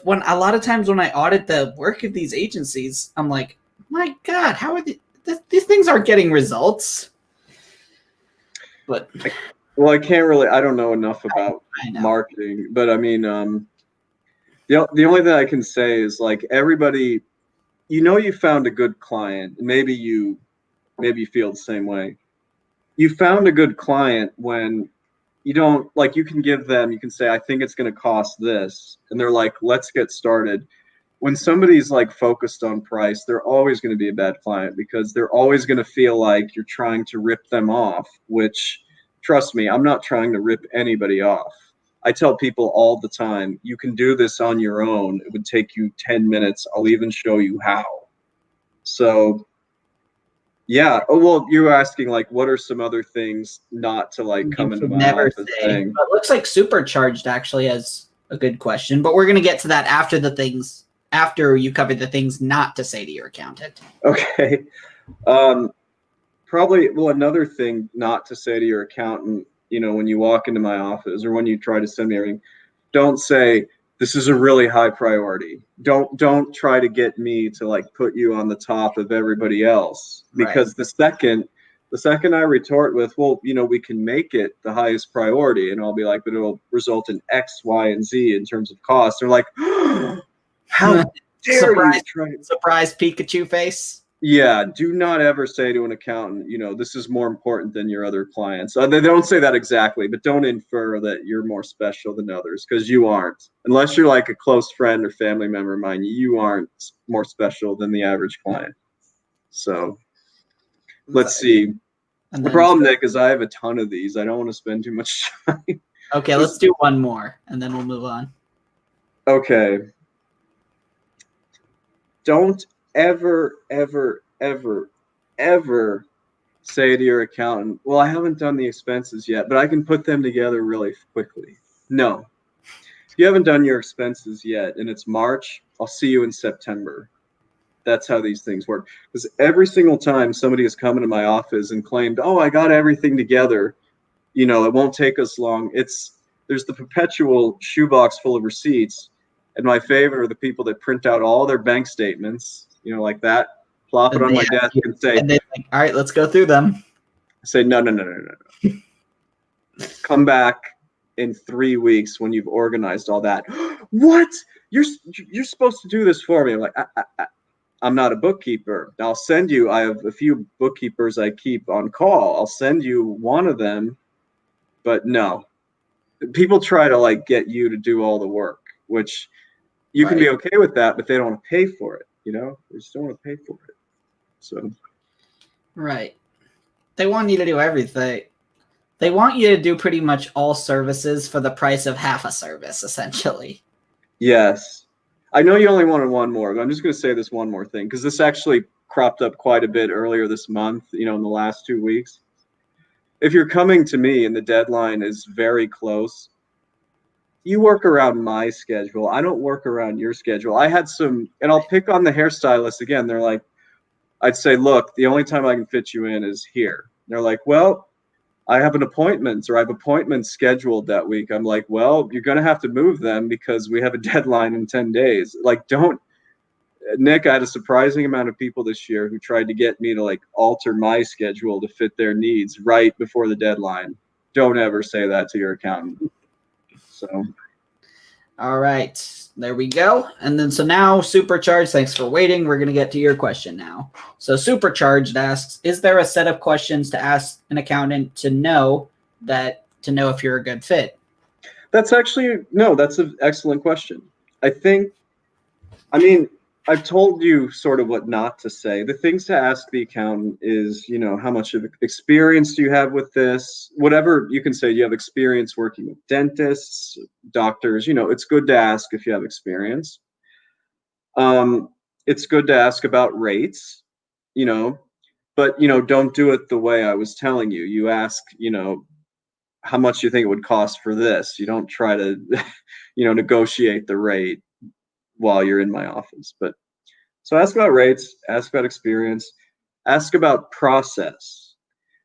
when a lot of times when I audit the work of these agencies, I'm like, my God, how are these things aren't getting results? But well, I don't know enough about marketing, but I mean, the only thing I can say is like everybody, you found a good client. Maybe you feel the same way. You found a good client when you don't like, you can say, I think it's going to cost this. And they're like, let's get started. When somebody's like focused on price, they're always going to be a bad client because they're always going to feel like you're trying to rip them off, which, trust me, I'm not trying to rip anybody off. I tell people all the time, you can do this on your own. It would take you 10 minutes. I'll even show you how. So yeah. Oh, well, you were asking like, what are some other things not to like come into my office saying? It looks like Supercharged actually has a good question, but we're going to get to that after you cover the things not to say to your accountant. Okay. Probably, well, another thing not to say to your accountant, when you walk into my office or when you try to send me everything, don't say, this is a really high priority. Don't try to get me to like put you on the top of everybody else, because right. The second I retort with, well, we can make it the highest priority, and I'll be like, but it'll result in X, Y, and Z in terms of cost. They're like, how dare you try surprise Pikachu face? Yeah, do not ever say to an accountant, this is more important than your other clients. They don't say that exactly, but don't infer that you're more special than others, because you aren't. Unless you're like a close friend or family member of mine, you aren't more special than the average client. So let's see. The problem, Nick, is I have a ton of these. I don't want to spend too much time. Okay, let's do one more, and then we'll move on. Okay. don't ever, ever, ever, ever say to your accountant, well, I haven't done the expenses yet, but I can put them together really quickly. No. If you haven't done your expenses yet and it's March, I'll see you in September. That's how these things work. Because every single time somebody has come into my office and claimed, oh, I got everything together, it won't take us long. There's the perpetual shoebox full of receipts. And my favorite are the people that print out all their bank statements, like that, plop it And on they my have desk you, and say, and they're like, all right, let's go through them. say, no. Come back in 3 weeks when you've organized all that. What? You're supposed to do this for me. I'm like, I'm not a bookkeeper. I have a few bookkeepers I keep on call. I'll send you one of them, but no. People try to get you to do all the work, which you can be okay with that, but they don't want to pay for it. They just don't want to pay for it. So, right. They want you to do everything. They want you to do pretty much all services for the price of half a service, essentially. yes. I know you only wanted one more, but I'm just going to say this one more thing because this actually cropped up quite a bit earlier this month, in the last 2 weeks. If you're coming to me and the deadline is very close, you work around my schedule. I don't work around your schedule. I had and I'll pick on the hairstylist again. They're like, I'd say, look, the only time I can fit you in is here. They're like, well, I have an appointment or I have appointments scheduled that week. I'm like, well, you're going to have to move them because we have a deadline in 10 days. Nick, I had a surprising amount of people this year who tried to get me to alter my schedule to fit their needs right before the deadline. Don't ever say that to your accountant. So, all right, there we go. And then so now Supercharged, thanks for waiting. We're going to get to your question now. So Supercharged asks, is there a set of questions to ask an accountant to know if you're a good fit? That's an excellent question. I've told you sort of what not to say. The things to ask the accountant is, how much of experience do you have with this? Whatever you can say, do you have experience working with dentists, doctors? It's good to ask if you have experience. It's good to ask about rates, but, don't do it the way I was telling you. You ask, how much you think it would cost for this. You don't try to, negotiate the rate while you're in my office. But so ask about rates, ask about experience, ask about process.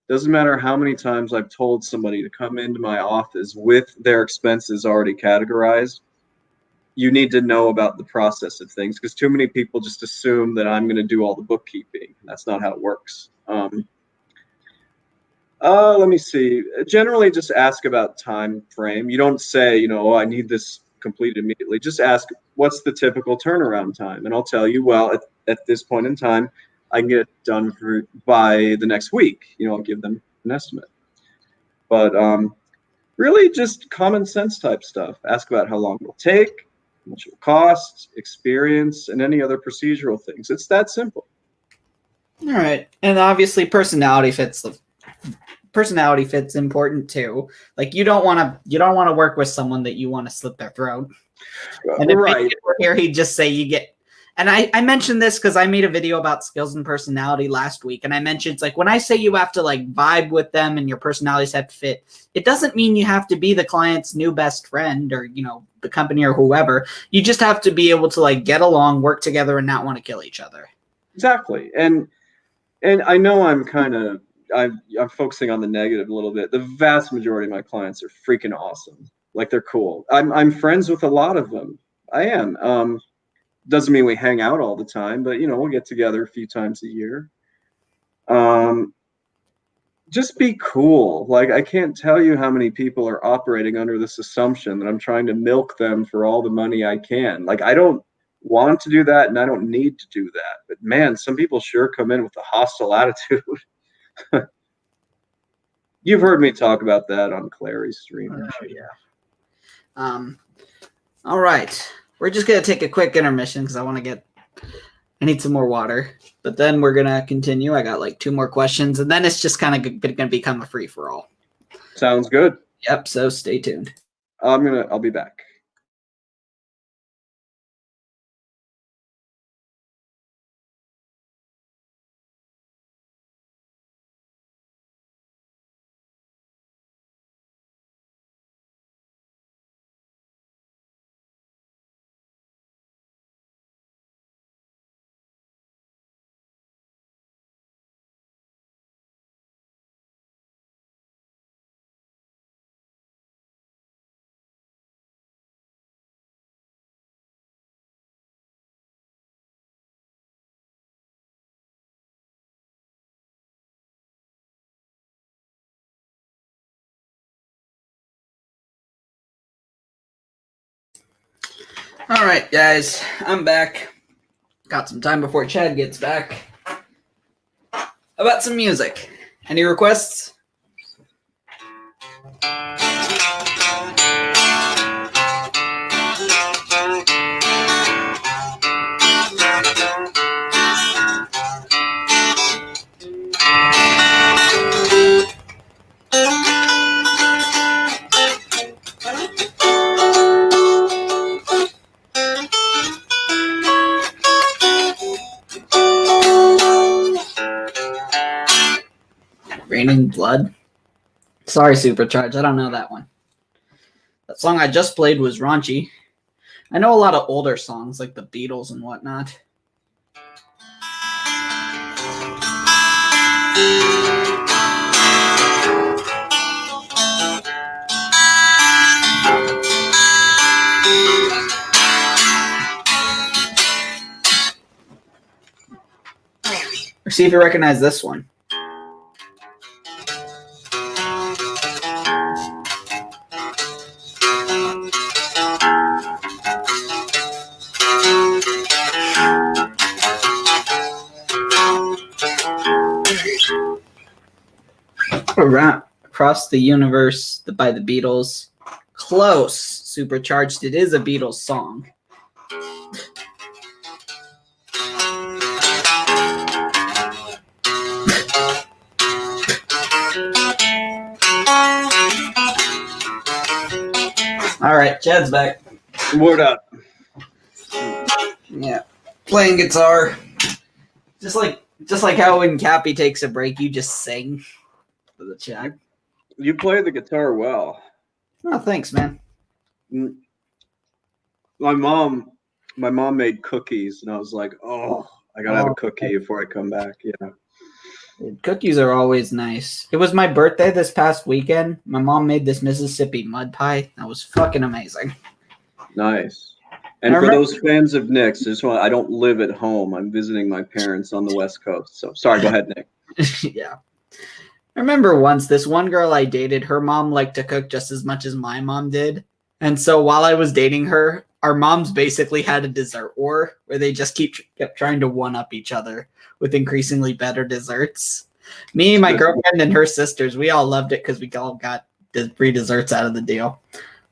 Doesn't matter how many times I've told somebody to come into my office with their expenses already categorized. You need to know about the process of things because too many people just assume that I'm going to do all the bookkeeping. That's not how it works. Let me see. Generally, just ask about time frame. You don't say, I need this completed immediately. Just ask, what's the typical turnaround time? And I'll tell you, well, at this point in time, I can get it done by the next week. I'll give them an estimate. But really just common sense type stuff. Ask about how long it'll take, how much it'll cost, experience, and any other procedural things. It's that simple. All right. And obviously personality fits important too. You don't want to work with someone that you want to slit their throat. And if right. Here he'd just say you get. And I mentioned this because I made a video about skills and personality last week, and I mentioned it's when I say you have to vibe with them and your personalities have to fit. It doesn't mean you have to be the client's new best friend or the company or whoever. You just have to be able to get along, work together, and not want to kill each other. Exactly. And I know I'm focusing on the negative a little bit. The vast majority of my clients are freaking awesome. They're cool. I'm friends with a lot of them. I am. Doesn't mean we hang out all the time, but we'll get together a few times a year. Just be cool. I can't tell you how many people are operating under this assumption that I'm trying to milk them for all the money I can. I don't want to do that and I don't need to do that. But man, some people sure come in with a hostile attitude. You've heard me talk about that on Clary's stream. Oh, yeah. All right. We're just going to take a quick intermission because I need some more water. But then we're going to continue. I got 2 more questions, and then it's just kind of going to become a free-for-all. Sounds good. Yep, so stay tuned. I'll be back. All right, guys, I'm back. Got some time before Chad gets back. How about some music? Any requests? Raining Blood? Sorry, Supercharge, I don't know that one. That song I just played was raunchy. I know a lot of older songs like the Beatles and whatnot. Or see if you recognize this one. Around Across the Universe by the Beatles. Close, Supercharged. It is a Beatles song. All right, Chad's back. Word up. Yeah, playing guitar. Just like how when Cappy takes a break, you just sing for the chat. You play the guitar well. Oh, thanks, man. My mom made cookies, and I was like, oh, I gotta have a cookie before I come back. Yeah. Cookies are always nice. It was my birthday this past weekend. My mom made this Mississippi mud pie. That was fucking amazing. Nice. And for those fans of Nick's, I don't live at home. I'm visiting my parents on the West Coast. So sorry, go ahead, Nick. Yeah. I remember once this one girl I dated, her mom liked to cook just as much as my mom did. And so while I was dating her, our moms basically had a dessert war where they just kept trying to one-up each other with increasingly better desserts. Me, my girlfriend, and her sisters, we all loved it because we all got free desserts out of the deal.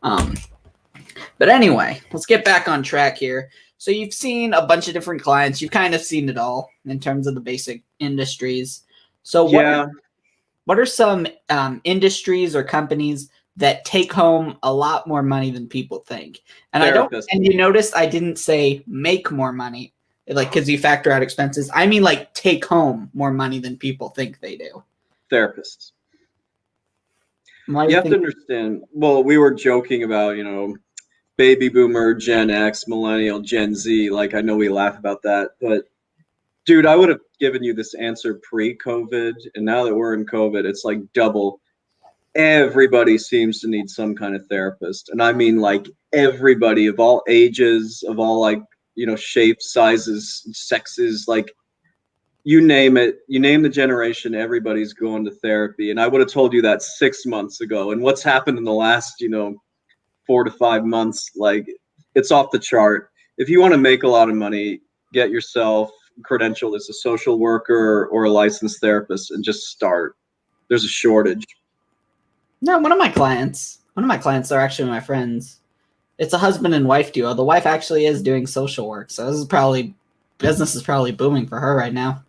But anyway, let's get back on track here. So you've seen a bunch of different clients. You've kind of seen it all in terms of the basic industries. So what are some industries or companies that take home a lot more money than people think? And you noticed I didn't say make more money, like because you factor out expenses. I mean like take home more money than people think they do. Therapists. You have to understand. Well, we were joking about, baby boomer, Gen X, millennial, Gen Z. Like, I know we laugh about that, but dude, I would have given you this answer pre-COVID, and now that we're in COVID, it's like double. Everybody seems to need some kind of therapist, and I mean like everybody of all ages, of all shapes, sizes, sexes, like you name it, you name the generation, everybody's going to therapy. And I would have told you that 6 months ago. And what's happened in the last 4 to 5 months, like it's off the chart. If you want to make a lot of money, get yourself credentialed as a social worker or a licensed therapist and just start. There's a shortage. No, one of my clients are actually my friends. It's a husband and wife duo. The wife actually is doing social work, so business is probably booming for her right now.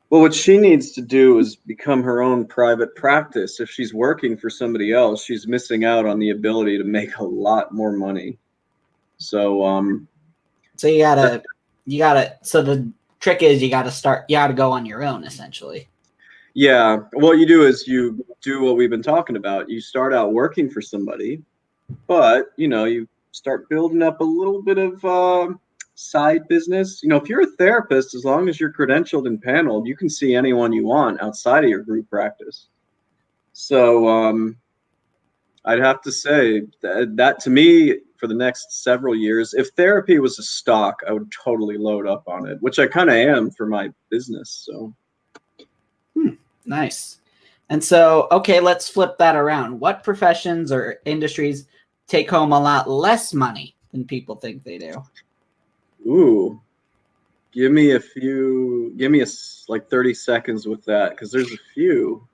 Well, what she needs to do is become her own private practice. If she's working for somebody else, she's missing out on the ability to make a lot more money. So so the trick is you gotta go on your own, essentially. Yeah, what you do is you do what we've been talking about. You start out working for somebody, but you start building up a little bit of side business. If you're a therapist, as long as you're credentialed and paneled, you can see anyone you want outside of your group practice. So I'd have to say that to me, for the next several years, if therapy was a stock, I would totally load up on it, which I kind of am for my business. So nice. And so, okay, let's flip that around. What professions or industries take home a lot less money than people think they do. Ooh, give me like 30 seconds with that, because there's a few.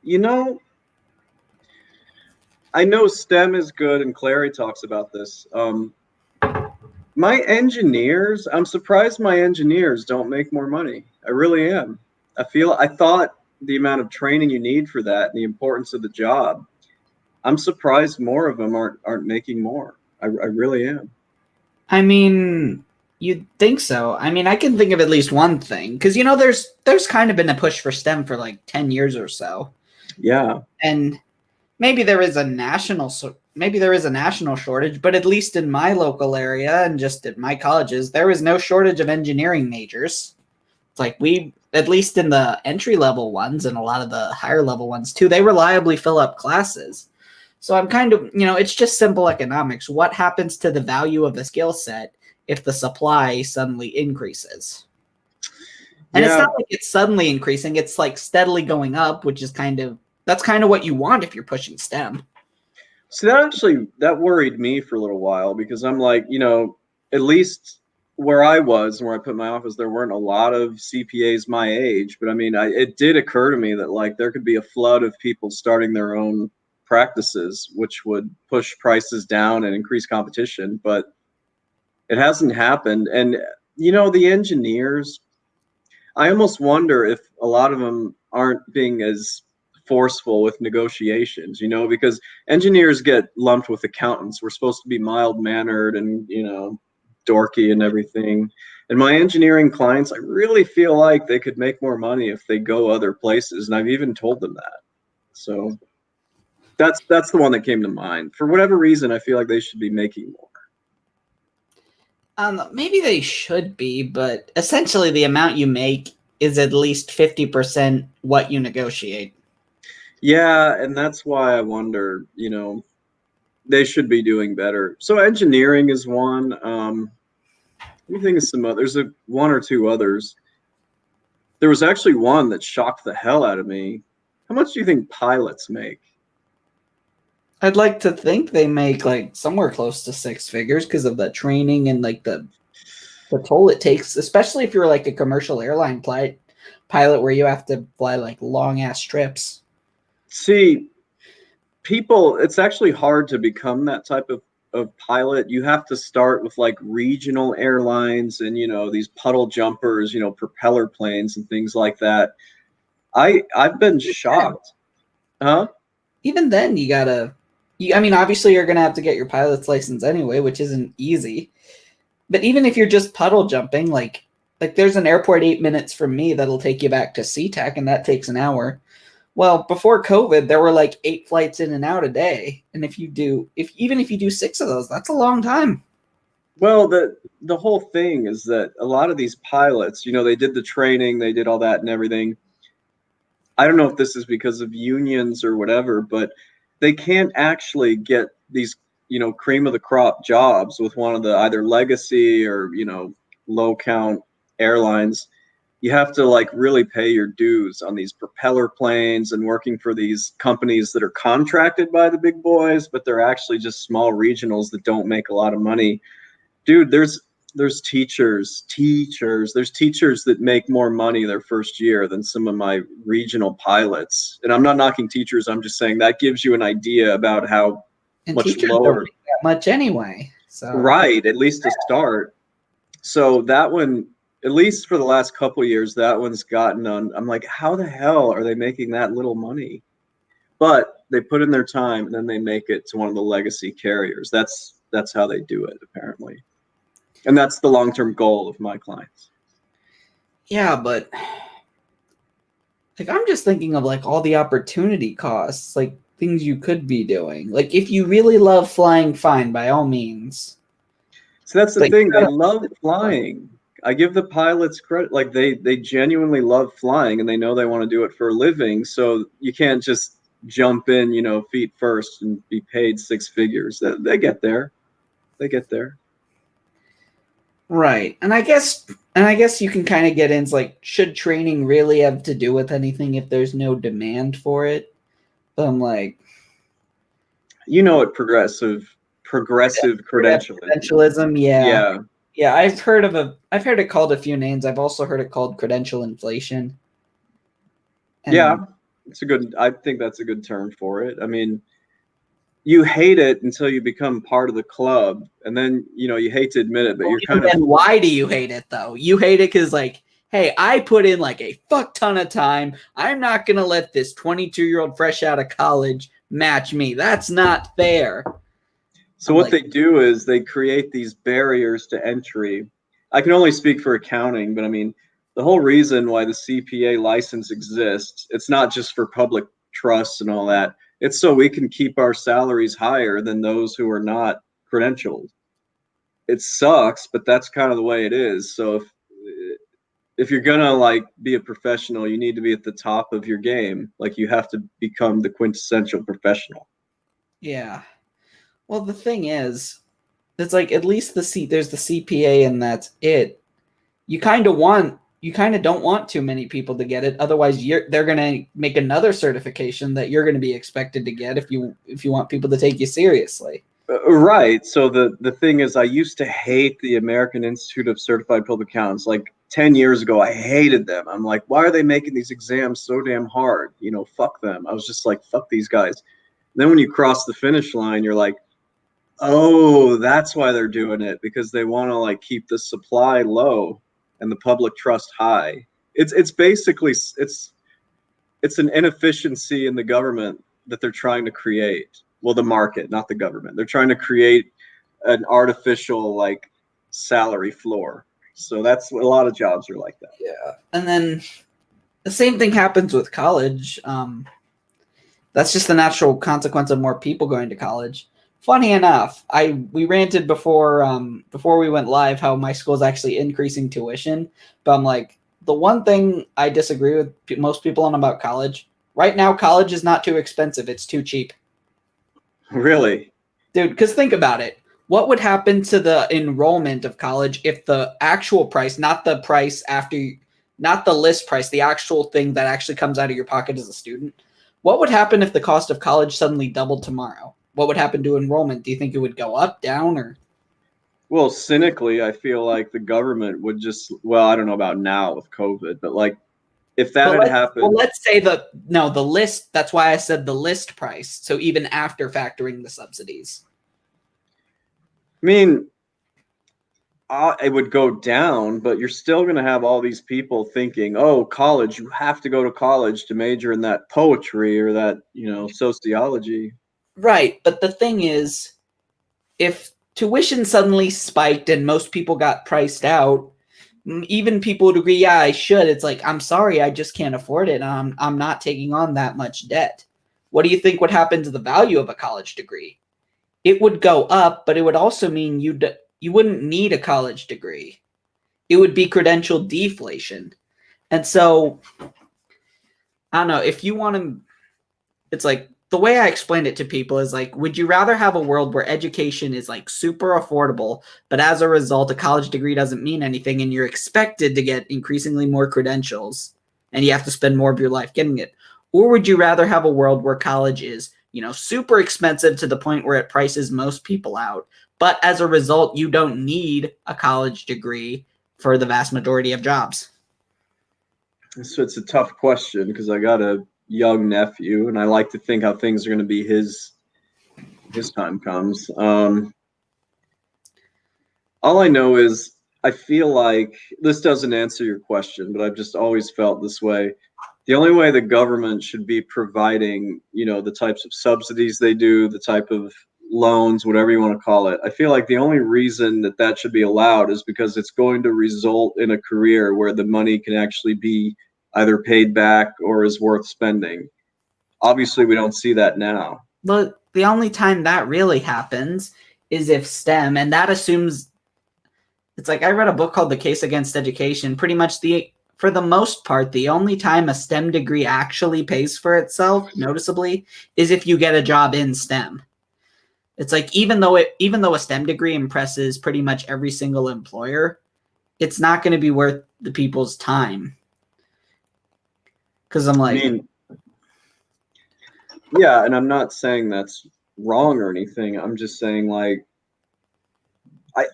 You know, I know STEM is good, and Clary talks about this. I'm surprised my engineers don't make more money. I really am. I thought the amount of training you need for that and the importance of the job, I'm surprised more of them aren't making more. I really am. I mean, you'd think so. I mean, I can think of at least one thing because there's kind of been a push for STEM for like 10 years or so. Yeah. And maybe there is a national shortage, but at least in my local area and just at my colleges, there is no shortage of engineering majors. It's like at least in the entry level ones and a lot of the higher level ones too, they reliably fill up classes. So I'm kind of, it's just simple economics. What happens to the value of the skill set if the supply suddenly increases? And it's not like it's suddenly increasing. It's like steadily going up, which is that's kind of what you want if you're pushing STEM. So that worried me for a little while, because I'm like, at least where I put my office, there weren't a lot of CPAs my age. But I mean, it did occur to me that like there could be a flood of people starting their own practices, which would push prices down and increase competition. But it hasn't happened. And, the engineers, I almost wonder if a lot of them aren't being as forceful with negotiations, because engineers get lumped with accountants. We're supposed to be mild-mannered and, dorky and everything. And my engineering clients, I really feel like they could make more money if they go other places. And I've even told them that. So that's the one that came to mind. For whatever reason, I feel like they should be making more. Maybe they should be, but essentially the amount you make is at least 50% what you negotiate. Yeah, and that's why I wonder, they should be doing better. So engineering is one. Let me think of some others. There's one or two others. There was actually one that shocked the hell out of me. How much do you think pilots make? I'd like to think they make like somewhere close to six figures because of the training and like the toll it takes, especially if you're like a commercial airline pilot where you have to fly like long ass trips. See, it's actually hard to become that type of pilot. You have to start with like regional airlines and these puddle jumpers, propeller planes and things like that. I've been shocked. Huh? Even then obviously you're gonna have to get your pilot's license anyway, which isn't easy. But even if you're just puddle jumping, like there's an airport 8 minutes from me that'll take you back to SeaTac, and that takes an hour. Well, before COVID, there were like 8 flights in and out a day. And if you do 6 of those, that's a long time. Well, the whole thing is that a lot of these pilots, they did the training, they did all that and everything. I don't know if this is because of unions or whatever, but they can't actually get these, cream of the crop jobs with one of the either legacy or, low count airlines. You have to like really pay your dues on these propeller planes and working for these companies that are contracted by the big boys, but they're actually just small regionals that don't make a lot of money. Dude, there's teachers that make more money their first year than some of my regional pilots. And I'm not knocking teachers. I'm just saying that gives you an idea about how much lower. Don't make that much anyway. So right, at least to start. So that one, at least for the last couple of years, that one's gotten on. I'm like, how the hell are they making that little money? But they put in their time and then they make it to one of the legacy carriers. That's how they do it, apparently. And that's the long-term goal of my clients. Yeah, but like I'm just thinking of like all the opportunity costs, like things you could be doing. Like if you really love flying, fine, by all means. So that's the thing. They love flying. I give the pilots credit. Like they genuinely love flying and they know they want to do it for a living. So you can't just jump in, feet first and be paid 6 figures. They get there. They get there. Right. And I guess you can kind of get into like, should training really have to do with anything if there's no demand for it? But I'm like, You know what progressive credentialing. Credentialism, yeah. Yeah. Yeah, I've heard it called a few names. I've also heard it called credential inflation. And Yeah. I think that's a good term for it. I mean, you hate it until you become part of the club, and then you hate to admit it, but you're kind of. And why do you hate it though? You hate it because like, hey, I put in like a fuck ton of time. I'm not gonna let this 22-year-old fresh out of college match me. That's not fair. So what they do is they create these barriers to entry. I can only speak for accounting, but I mean, the whole reason why the CPA license exists, it's not just for public trust and all that. It's so we can keep our salaries higher than those who are not credentialed. It sucks, but that's kind of the way it is. So if you're gonna like be a professional, you need to be at the top of your game. Like you have to become the quintessential professional. Yeah. Well, the thing is, it's like at least there's the CPA and that's it. You kind of don't want too many people to get it. Otherwise, they're gonna make another certification that you're gonna be expected to get if you want people to take you seriously. Right. So the thing is, I used to hate the American Institute of Certified Public Accountants. Like 10 years ago, I hated them. I'm like, why are they making these exams so damn hard? Fuck them. I was just like, fuck these guys. And then when you cross the finish line, you're like, oh, that's why they're doing it, because they want to like keep the supply low and the public trust high. It's basically it's an inefficiency in the government that they're trying to create. Well, the market, not the government. They're trying to create an artificial like salary floor. So that's a lot of jobs are like that. Yeah, and then the same thing happens with college. That's just the natural consequence of more people going to college. Funny enough, we ranted before we went live how my school is actually increasing tuition, but I'm like, the one thing I disagree with most people on about college right now, college is not too expensive; it's too cheap. Really, dude? Because think about it. What would happen to the enrollment of college if the actual price, not the price after, not the list price, the actual thing that actually comes out of your pocket as a student? What would happen if the cost of college suddenly doubled tomorrow? What would happen to enrollment? Do you think it would go up, down, or? Well, cynically, I feel like the government would just, well, I don't know about now with COVID, but like if that had happened. Well, let's say the list, that's why I said the list price. So even after factoring the subsidies. I mean, it would go down, but you're still going to have all these people thinking, oh, college, you have to go to college to major in that poetry or that, sociology. Right. But the thing is, if tuition suddenly spiked and most people got priced out, even people would agree, yeah, I should. It's like, I'm sorry, I just can't afford it. I'm not taking on that much debt. What do you think would happen to the value of a college degree? It would go up, but it would also mean you wouldn't need a college degree. It would be credential deflation. And so, I don't know, if you want to, it's like, the way I explained it to people is like, would you rather have a world where education is like super affordable, but as a result, a college degree doesn't mean anything and you're expected to get increasingly more credentials and you have to spend more of your life getting it? Or would you rather have a world where college is, super expensive to the point where it prices most people out, but as a result, you don't need a college degree for the vast majority of jobs? So it's a tough question because I got a young nephew and I like to think how things are going to be his time comes. All I know is I feel like this doesn't answer your question, but I've just always felt this way. The only way the government should be providing, the types of subsidies they do, the type of loans, whatever you want to call it. I feel like the only reason that should be allowed is because it's going to result in a career where the money can actually be either paid back or is worth spending. Obviously, we don't see that now. But the only time that really happens is if STEM, and that assumes, it's like I read a book called The Case Against Education. Pretty much for the most part, the only time a STEM degree actually pays for itself, noticeably, is if you get a job in STEM. It's like even though a STEM degree impresses pretty much every single employer, it's not going to be worth the people's time. Because I'm like, yeah, and I'm not saying that's wrong or anything. I'm just saying, like,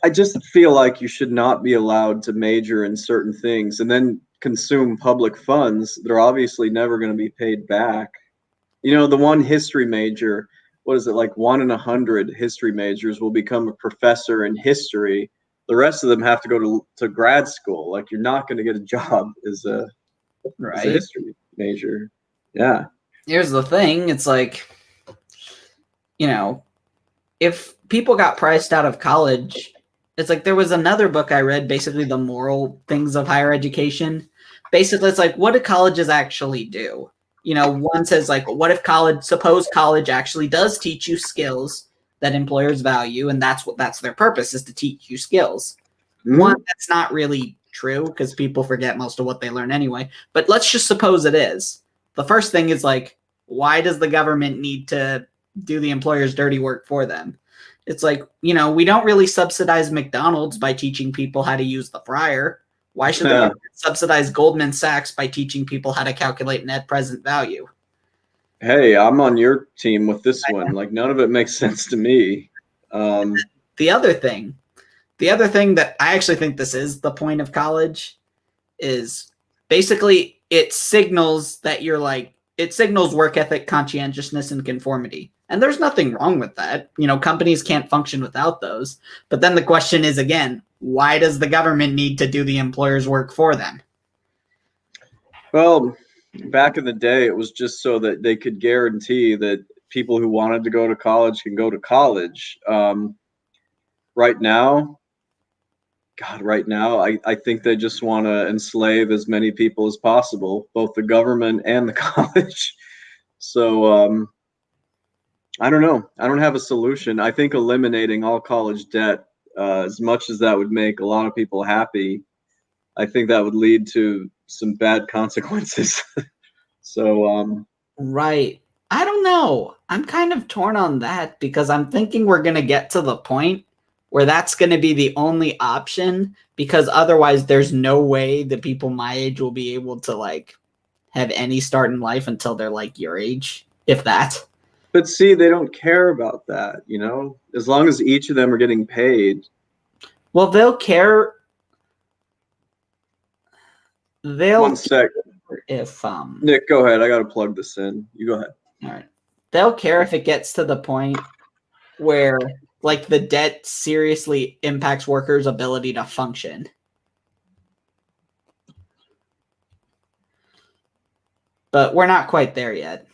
I just feel like you should not be allowed to major in certain things and then consume public funds that are obviously never going to be paid back. You know, the one history major, what is it, like 1 in 100 history majors will become a professor in history. The rest of them have to go to grad school. Like, you're not going to get a job as a history major. Yeah. Here's the thing. It's like, you know, if people got priced out of college, it's like there was another book I read, basically the moral things of higher education. Basically, it's like, what do colleges actually do? You know, one says like, what if suppose college actually does teach you skills that employers value, and that's their purpose, is to teach you skills. Mm-hmm. One, that's not really true because people forget most of what they learn anyway. But let's just suppose it is. The first thing is like, why does the government need to do the employer's dirty work for them? It's like, you know, we don't really subsidize McDonald's by teaching people how to use the fryer. Why should the government subsidize Goldman Sachs by teaching people how to calculate net present value? Hey, I'm on your team with this one. Like, none of it makes sense to me. The other thing that I actually think this is the point of college is basically it signals that you're like, it signals work ethic, conscientiousness, and conformity. And there's nothing wrong with that. You know, companies can't function without those. But then the question is, again, why does the government need to do the employer's work for them? Well, back in the day, it was just so that they could guarantee that people who wanted to go to college can go to college. Right now, I think they just want to enslave as many people as possible, both the government and the college. So I don't know. I don't have a solution. I think eliminating all college debt, as much as that would make a lot of people happy, I think that would lead to some bad consequences. So right. I don't know. I'm kind of torn on that because I'm thinking we're going to get to the point where that's going to be the only option, because otherwise there's no way that people my age will be able to like have any start in life until they're like your age, if that. But see, they don't care about that, you know, as long as each of them are getting paid. Well, they'll care. One second. If Nick, go ahead. I got to plug this in. You go ahead. All right. They'll care if it gets to the point where like the debt seriously impacts workers' ability to function. But we're not quite there yet.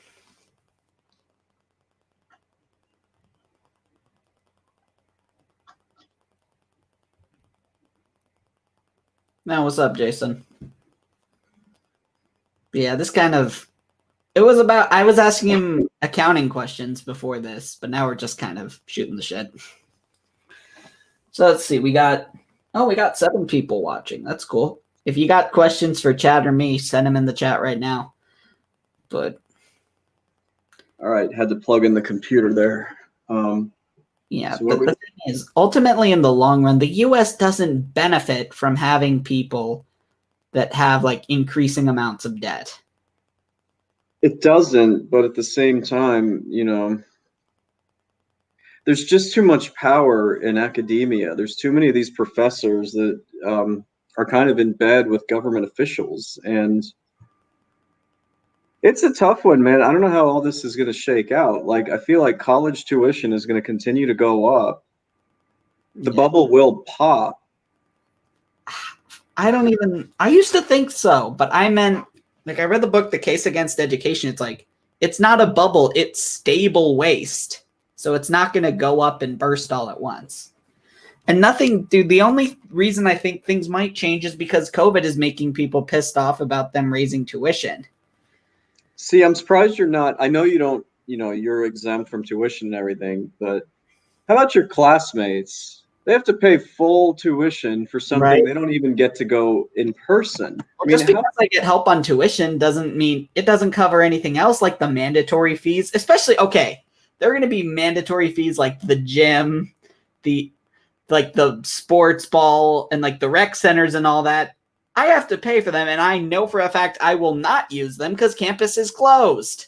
Now, what's up, Jason? Yeah, this kind of, it was about, I was asking him accounting questions before this, but now we're just kind of shooting the shit. So let's see, we got 7 people watching. That's cool. If you got questions for Chad or me, send them in the chat right now. But all right, had to plug in the computer there. Yeah, so but the thing is, ultimately in the long run, the U.S. doesn't benefit from having people that have like increasing amounts of debt. It doesn't, but at the same time, you know, there's just too much power in academia. There's too many of these professors that are kind of in bed with government officials, and it's a tough one, man. I don't know how all this is going to shake out. Like, I feel like college tuition is going to continue to go up. The bubble will pop. I used to think so, but I meant, like, I read the book, The Case Against Education. It's like, it's not a bubble, it's stable waste. So it's not going to go up and burst all at once. And the only reason I think things might change is because COVID is making people pissed off about them raising tuition. See, I'm surprised you're not, I know you don't, you know, you're exempt from tuition and everything, but how about your classmates? They have to pay full tuition for something they don't even get to go in person. Well, just because I get help on tuition doesn't mean it doesn't cover anything else, like the mandatory fees. Especially, okay, there are going to be mandatory fees like the gym, the sports ball, and like the rec centers and all that. I have to pay for them, and I know for a fact I will not use them because campus is closed.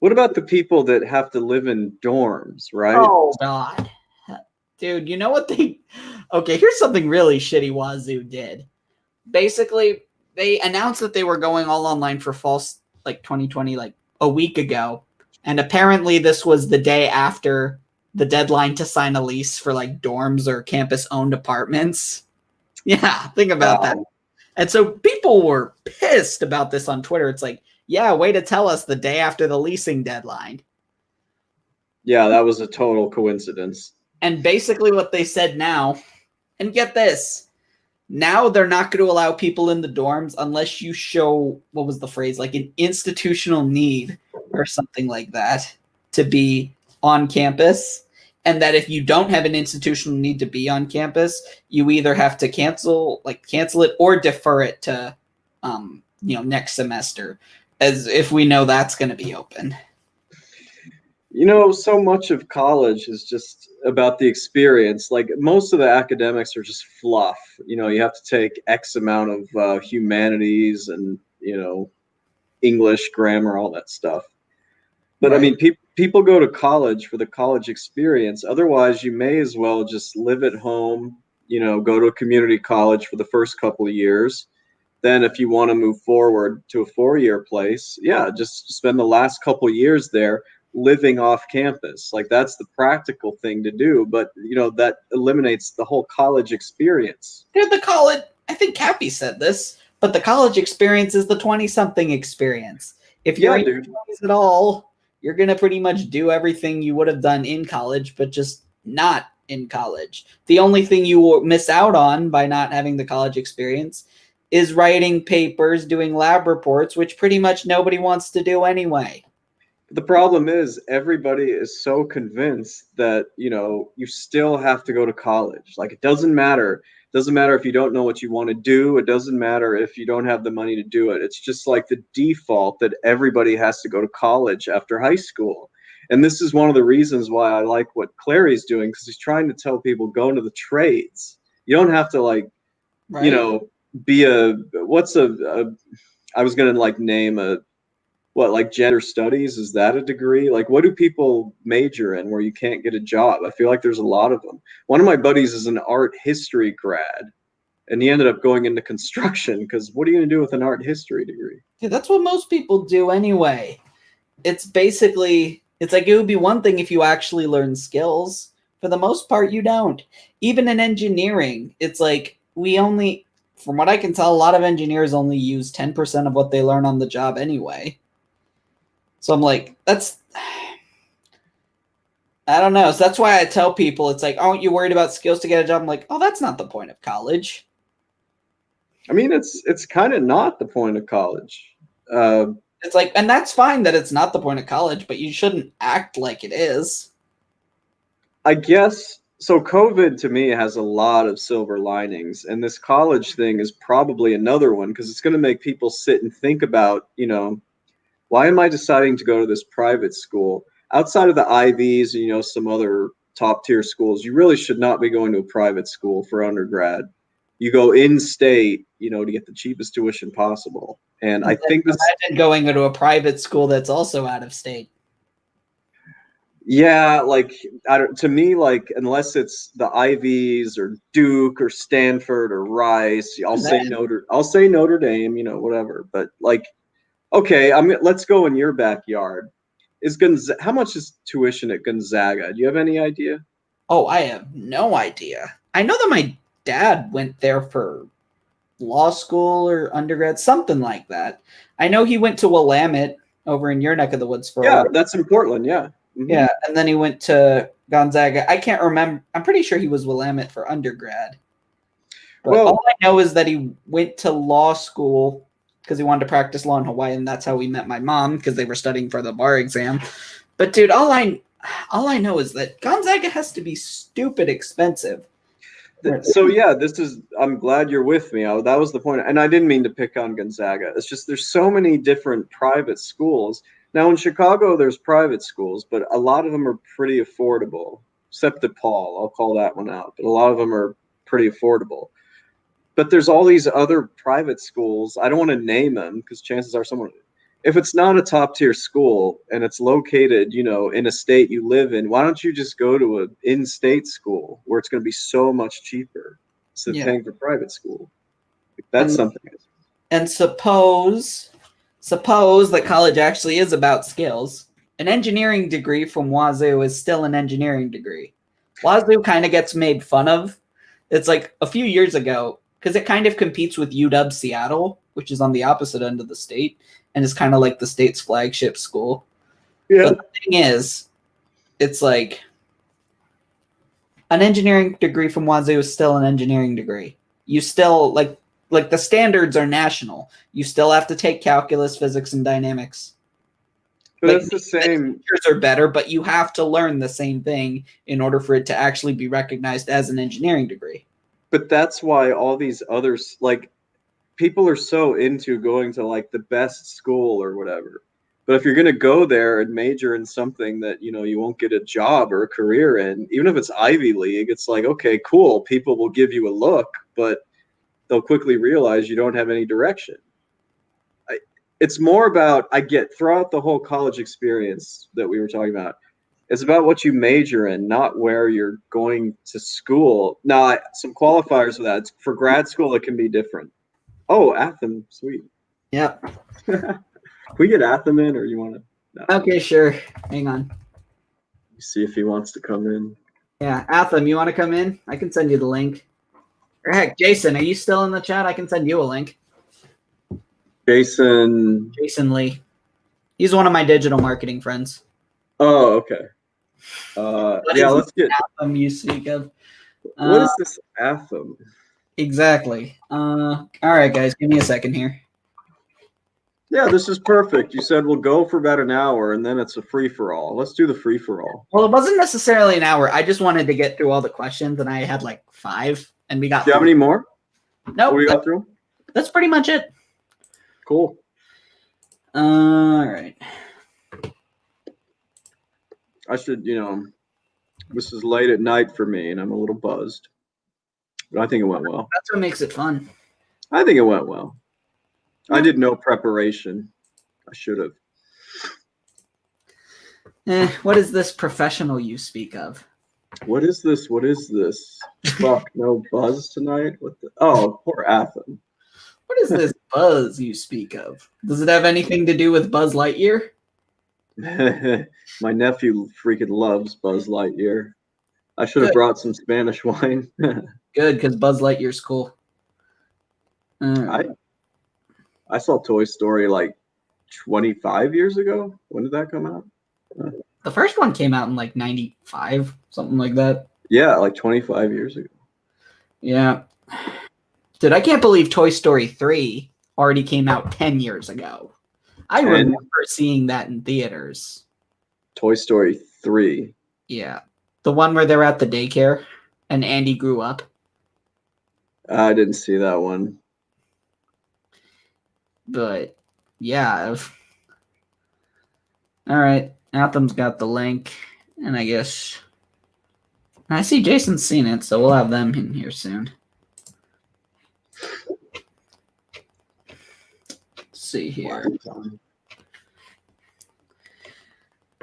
What about the people that have to live in dorms, right? Oh God, dude, you know what they? Okay, here's something really shitty Wazoo did. Basically, they announced that they were going all online for fall like 2020 like a week ago, and apparently this was the day after the deadline to sign a lease for like dorms or campus owned apartments. Yeah, think about that. Wow. And so people were pissed about this on Twitter. It's like, yeah, way to tell us the day after the leasing deadline. Yeah, that was a total coincidence. And basically what they said now, and get this, now they're not going to allow people in the dorms unless you show, what was the phrase, like an institutional need or something like that to be on campus. And that if you don't have an institutional need to be on campus, you either have to cancel it or defer it to, next semester, as if we know that's going to be open. You know, so much of college is just about the experience. Like most of the academics are just fluff. You know, you have to take X amount of humanities and, English, grammar, all that stuff. But I Right. mean, people go to college for the college experience. Otherwise, you may as well just live at home, go to a community college for the first couple of years. Then, if you want to move forward to a 4-year place, yeah, just spend the last couple of years there living off campus. Like that's the practical thing to do. But, that eliminates the whole college experience. Dude, the college, I think Cappy said this, but the college experience is the 20-something experience. If you're Yeah, in your dude. 20s at all, you're going to pretty much do everything you would have done in college, but just not in college. The only thing you will miss out on by not having the college experience is writing papers, doing lab reports, which pretty much nobody wants to do anyway. The problem is everybody is so convinced that, you still have to go to college. Like it doesn't matter. It doesn't matter if you don't know what you want to do. It doesn't matter if you don't have the money to do it. It's just like the default that everybody has to go to college after high school. And this is one of the reasons why I like what Clary's doing, because he's trying to tell people go into the trades. You don't have to Right? be I was going to name a, what, like gender studies, is that a degree? Like what do people major in where you can't get a job? I feel like there's a lot of them. One of my buddies is an art history grad, and he ended up going into construction, because what are you going to do with an art history degree? Yeah, that's what most people do anyway. It's basically, it's like it would be one thing if you actually learn skills. For the most part, you don't. Even in engineering, it's like from what I can tell, a lot of engineers only use 10% of what they learn on the job anyway. So I'm like, I don't know. So that's why I tell people, it's like, aren't you worried about skills to get a job? I'm like, oh, that's not the point of college. I mean, it's kind of not the point of college. It's like, and that's fine that it's not the point of college, but you shouldn't act like it is. I guess so. COVID to me has a lot of silver linings, and this college thing is probably another one, because it's going to make people sit and think about, why am I deciding to go to this private school outside of the Ivies and, some other top tier schools? You really should not be going to a private school for undergrad. You go in state, to get the cheapest tuition possible. And I And then think this, imagine going into a private school that's also out of state. yeah, like to me, like unless it's the Ivies or Duke or Stanford or Rice, I'll say Notre Dame, whatever. But like, okay, let's go in your backyard. How much is tuition at Gonzaga? Do you have any idea? Oh, I have no idea. I know that my dad went there for law school or undergrad, something like that. I know he went to Willamette over in your neck of the woods for a Yeah, while. that's in Portland. Yeah. Mm-hmm. Yeah, and then he went to Gonzaga. I can't remember. I'm pretty sure he was Willamette for undergrad. But all Well, I know is that he went to law school because he wanted to practice law in Hawaii, and that's how we met my mom because they were studying for the bar exam. But dude, all I know is that Gonzaga has to be stupid expensive. so yeah, I'm glad you're with me. That was the point. And I didn't mean to pick on Gonzaga. It's just there's so many different private schools. Now in Chicago, there's private schools, but a lot of them are pretty affordable, except DePaul. I'll call that one out. But a lot of them are pretty affordable. But there's all these other private schools. I don't want to name them because chances are someone, if it's not a top tier school and it's located, in a state you live in, why don't you just go to an in-state school where it's going to be so much cheaper instead of paying for private school? That's something. And suppose that college actually is about skills. An engineering degree from Wazoo is still an engineering degree. Wazoo kind of gets made fun of. It's like a few years ago, because it kind of competes with UW Seattle, which is on the opposite end of the state, and is kind of like the state's flagship school. Yeah. But the thing is, it's like an engineering degree from Wazoo is still an engineering degree. You still, like the standards are national. You still have to take calculus, physics, and dynamics. But it's the same. The teachers are better, but you have to learn the same thing in order for it to actually be recognized as an engineering degree. But that's why all these others, like, people are so into going to like the best school or whatever. But if you're going to go there and major in something that, you won't get a job or a career in, even if it's Ivy League, it's like, okay, cool. People will give you a look, but they'll quickly realize you don't have any direction. It's more about, I get throughout the whole college experience that we were talking about, it's about what you major in, not where you're going to school. Now, some qualifiers for that. For grad school, it can be different. Oh, Atham, sweet. Yep. Can we get Atham in, or you want to? No. Okay, sure. Hang on. See if he wants to come in. Yeah, Atham, you want to come in? I can send you the link. Or heck, Jason, are you still in the chat? I can send you a link. Jason Lee. He's one of my digital marketing friends. Oh, okay. Let's get Atham you speak of. What is this Atham? Exactly. All right, guys, give me a second here. Yeah, this is perfect. You said we'll go for about an hour, and then it's a free-for-all. Let's do the free-for-all. Well, it wasn't necessarily an hour. I just wanted to get through all the questions, and I had like 5, and we got. Do you have any more? No, we got through. That's pretty much it. Cool. All right. I should, this is late at night for me, and I'm a little buzzed. But I think it went well. That's what makes it fun. I think it went well. I did no preparation. I should have. What is this professional you speak of? What is this? What is this? Fuck, no buzz tonight? What the? Oh, poor Atham. What is this buzz you speak of? Does it have anything to do with Buzz Lightyear? My nephew freaking loves Buzz Lightyear. I should have brought some Spanish wine. Good, because Buzz Lightyear's cool. I saw Toy Story like 25 years ago. When did that come out? The first one came out in like 95, something like that. Yeah, like 25 years ago. Yeah. Dude, I can't believe Toy Story 3 already came out 10 years ago. I remember seeing that in theaters. Toy Story 3. Yeah. The one where they're at the daycare and Andy grew up. I didn't see that one. But, yeah. All right. Atham's got the link. And I guess... I see Jason's seen it, so we'll have them in here soon. See here.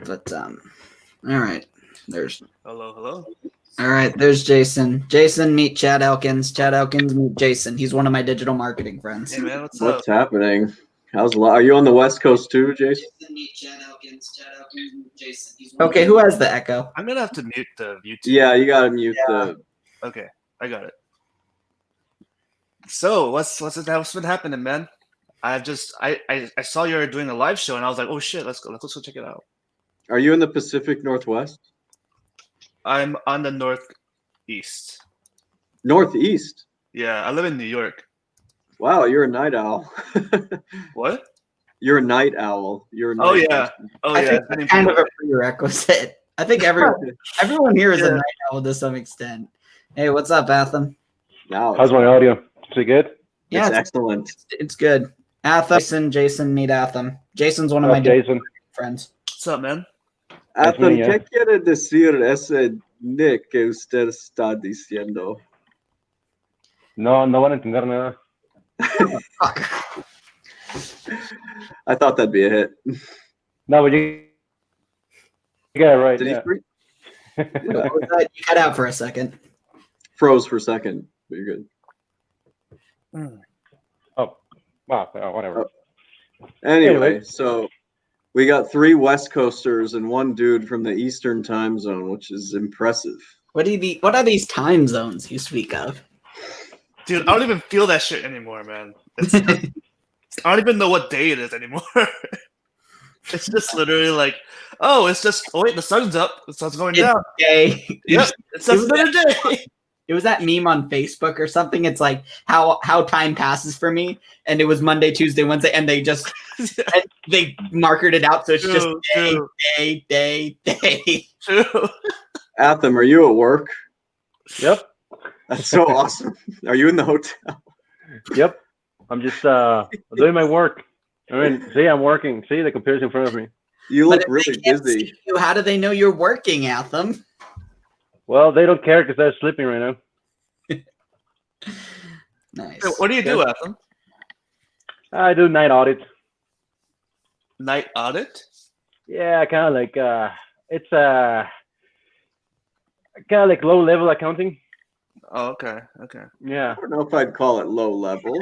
But all right. There's hello. All right, there's Jason. Jason, meet Chad Elkins. Chad Elkins, meet Jason. He's one of my digital marketing friends. Hey man, what's up? What's happening? Are you on the West Coast too, Jason? Meet Chad Elkins. Chad Elkins, meet Jason. Okay, who has the echo? I'm gonna have to mute the YouTube. Yeah, you gotta mute the. Okay, I got it. So what's been happening, man? I saw you were doing a live show and I was like, oh shit, let's go check it out. Are you in the Pacific Northwest? I'm on the northeast. Northeast? Yeah, I live in New York. Wow, you're a night owl. What? You're a night owl. You're a night yeah. person. I think that's kind of a prerequisite. I think everyone here is a night owl to some extent. Hey, what's up, Atham? How's my audio? Is it good? Yeah, it's excellent. It's good. Atham, Jason, meet Atham. Jason's one of my friends. What's up, man? Atham, ¿qué quiere decir ese Nick que usted está diciendo? No van a entender nada. I thought that'd be a hit. No, but you got it right. Did Yeah. he What was that? You cut out for a second. froze for a second, but you're good. Oh, wow. Whatever. Anyway, so we got 3 West Coasters and 1 dude from the Eastern time zone, which is impressive. What are these time zones you speak of? Dude, I don't even feel that shit anymore, man. I don't even know what day it is anymore. It's just literally like, oh wait, the sun's up, the sun's going down. Day. Yep, it's just another day. It was that meme on Facebook or something. It's like how time passes for me, and it was Monday, Tuesday, Wednesday, and they just and they markered it out, so it's just day. True. Atham, are you at work? Yep. That's so awesome. Are you in the hotel? Yep. I'm just doing my work. I mean, see, I'm working. See, the computer's in front of me. You look But if really they can't busy. see you, how do they know you're working at them? Well, they don't care because they're sleeping right now. Nice. So what do you do, Atham? I do night audits. Night audit? Yeah, kind of like it's kind of like low level accounting. Oh, okay. Yeah. I don't know if I'd call it low level.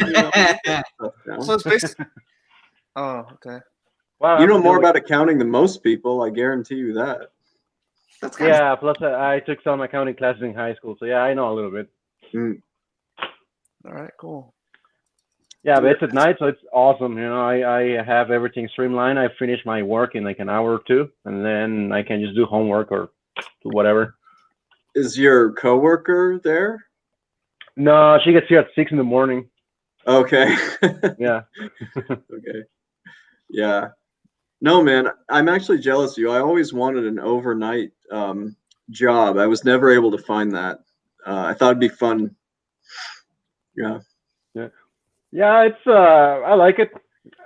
So it's basically. Oh, okay. Wow. You know more about accounting than most people. I guarantee you that. That's kind of Yeah. Plus, I took some accounting classes in high school, so yeah, I know a little bit. All right, cool. Yeah, but it's at night, so it's awesome. You know, I have everything streamlined. I finish my work in like an hour or 2, and then I can just do homework or do whatever. Is your coworker there? No, she gets here at 6 in the morning. Okay. Yeah. Okay. Yeah. No, man, I'm actually jealous of you. I always wanted an overnight job. I was never able to find that. I thought it'd be fun. Yeah. Yeah, it's I like it.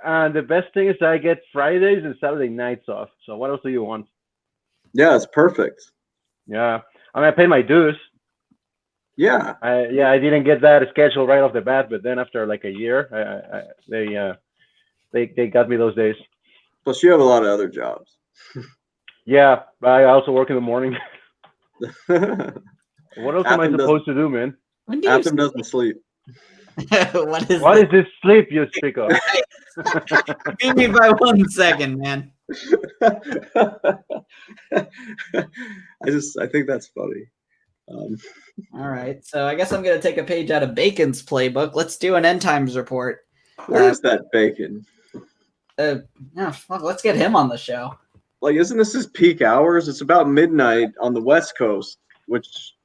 And the best thing is I get Fridays and Saturday nights off. So what else do you want? Yeah, it's perfect. Yeah. I mean, I pay my dues. Yeah. I didn't get that schedule right off the bat, but then after like a year, they got me those days. Plus, you have a lot of other jobs. Yeah, I also work in the morning. Atham What else am I supposed to do, man? When do you doesn't sleep. What is this sleep you speak of? Give me by 1 second, man. I think that's funny. All right, so I guess I'm gonna take a page out of Bacon's playbook. Let's do an end times report. Where's that Bacon? Fuck, let's get him on the show. Like, isn't this his peak hours? It's about midnight on the West Coast, which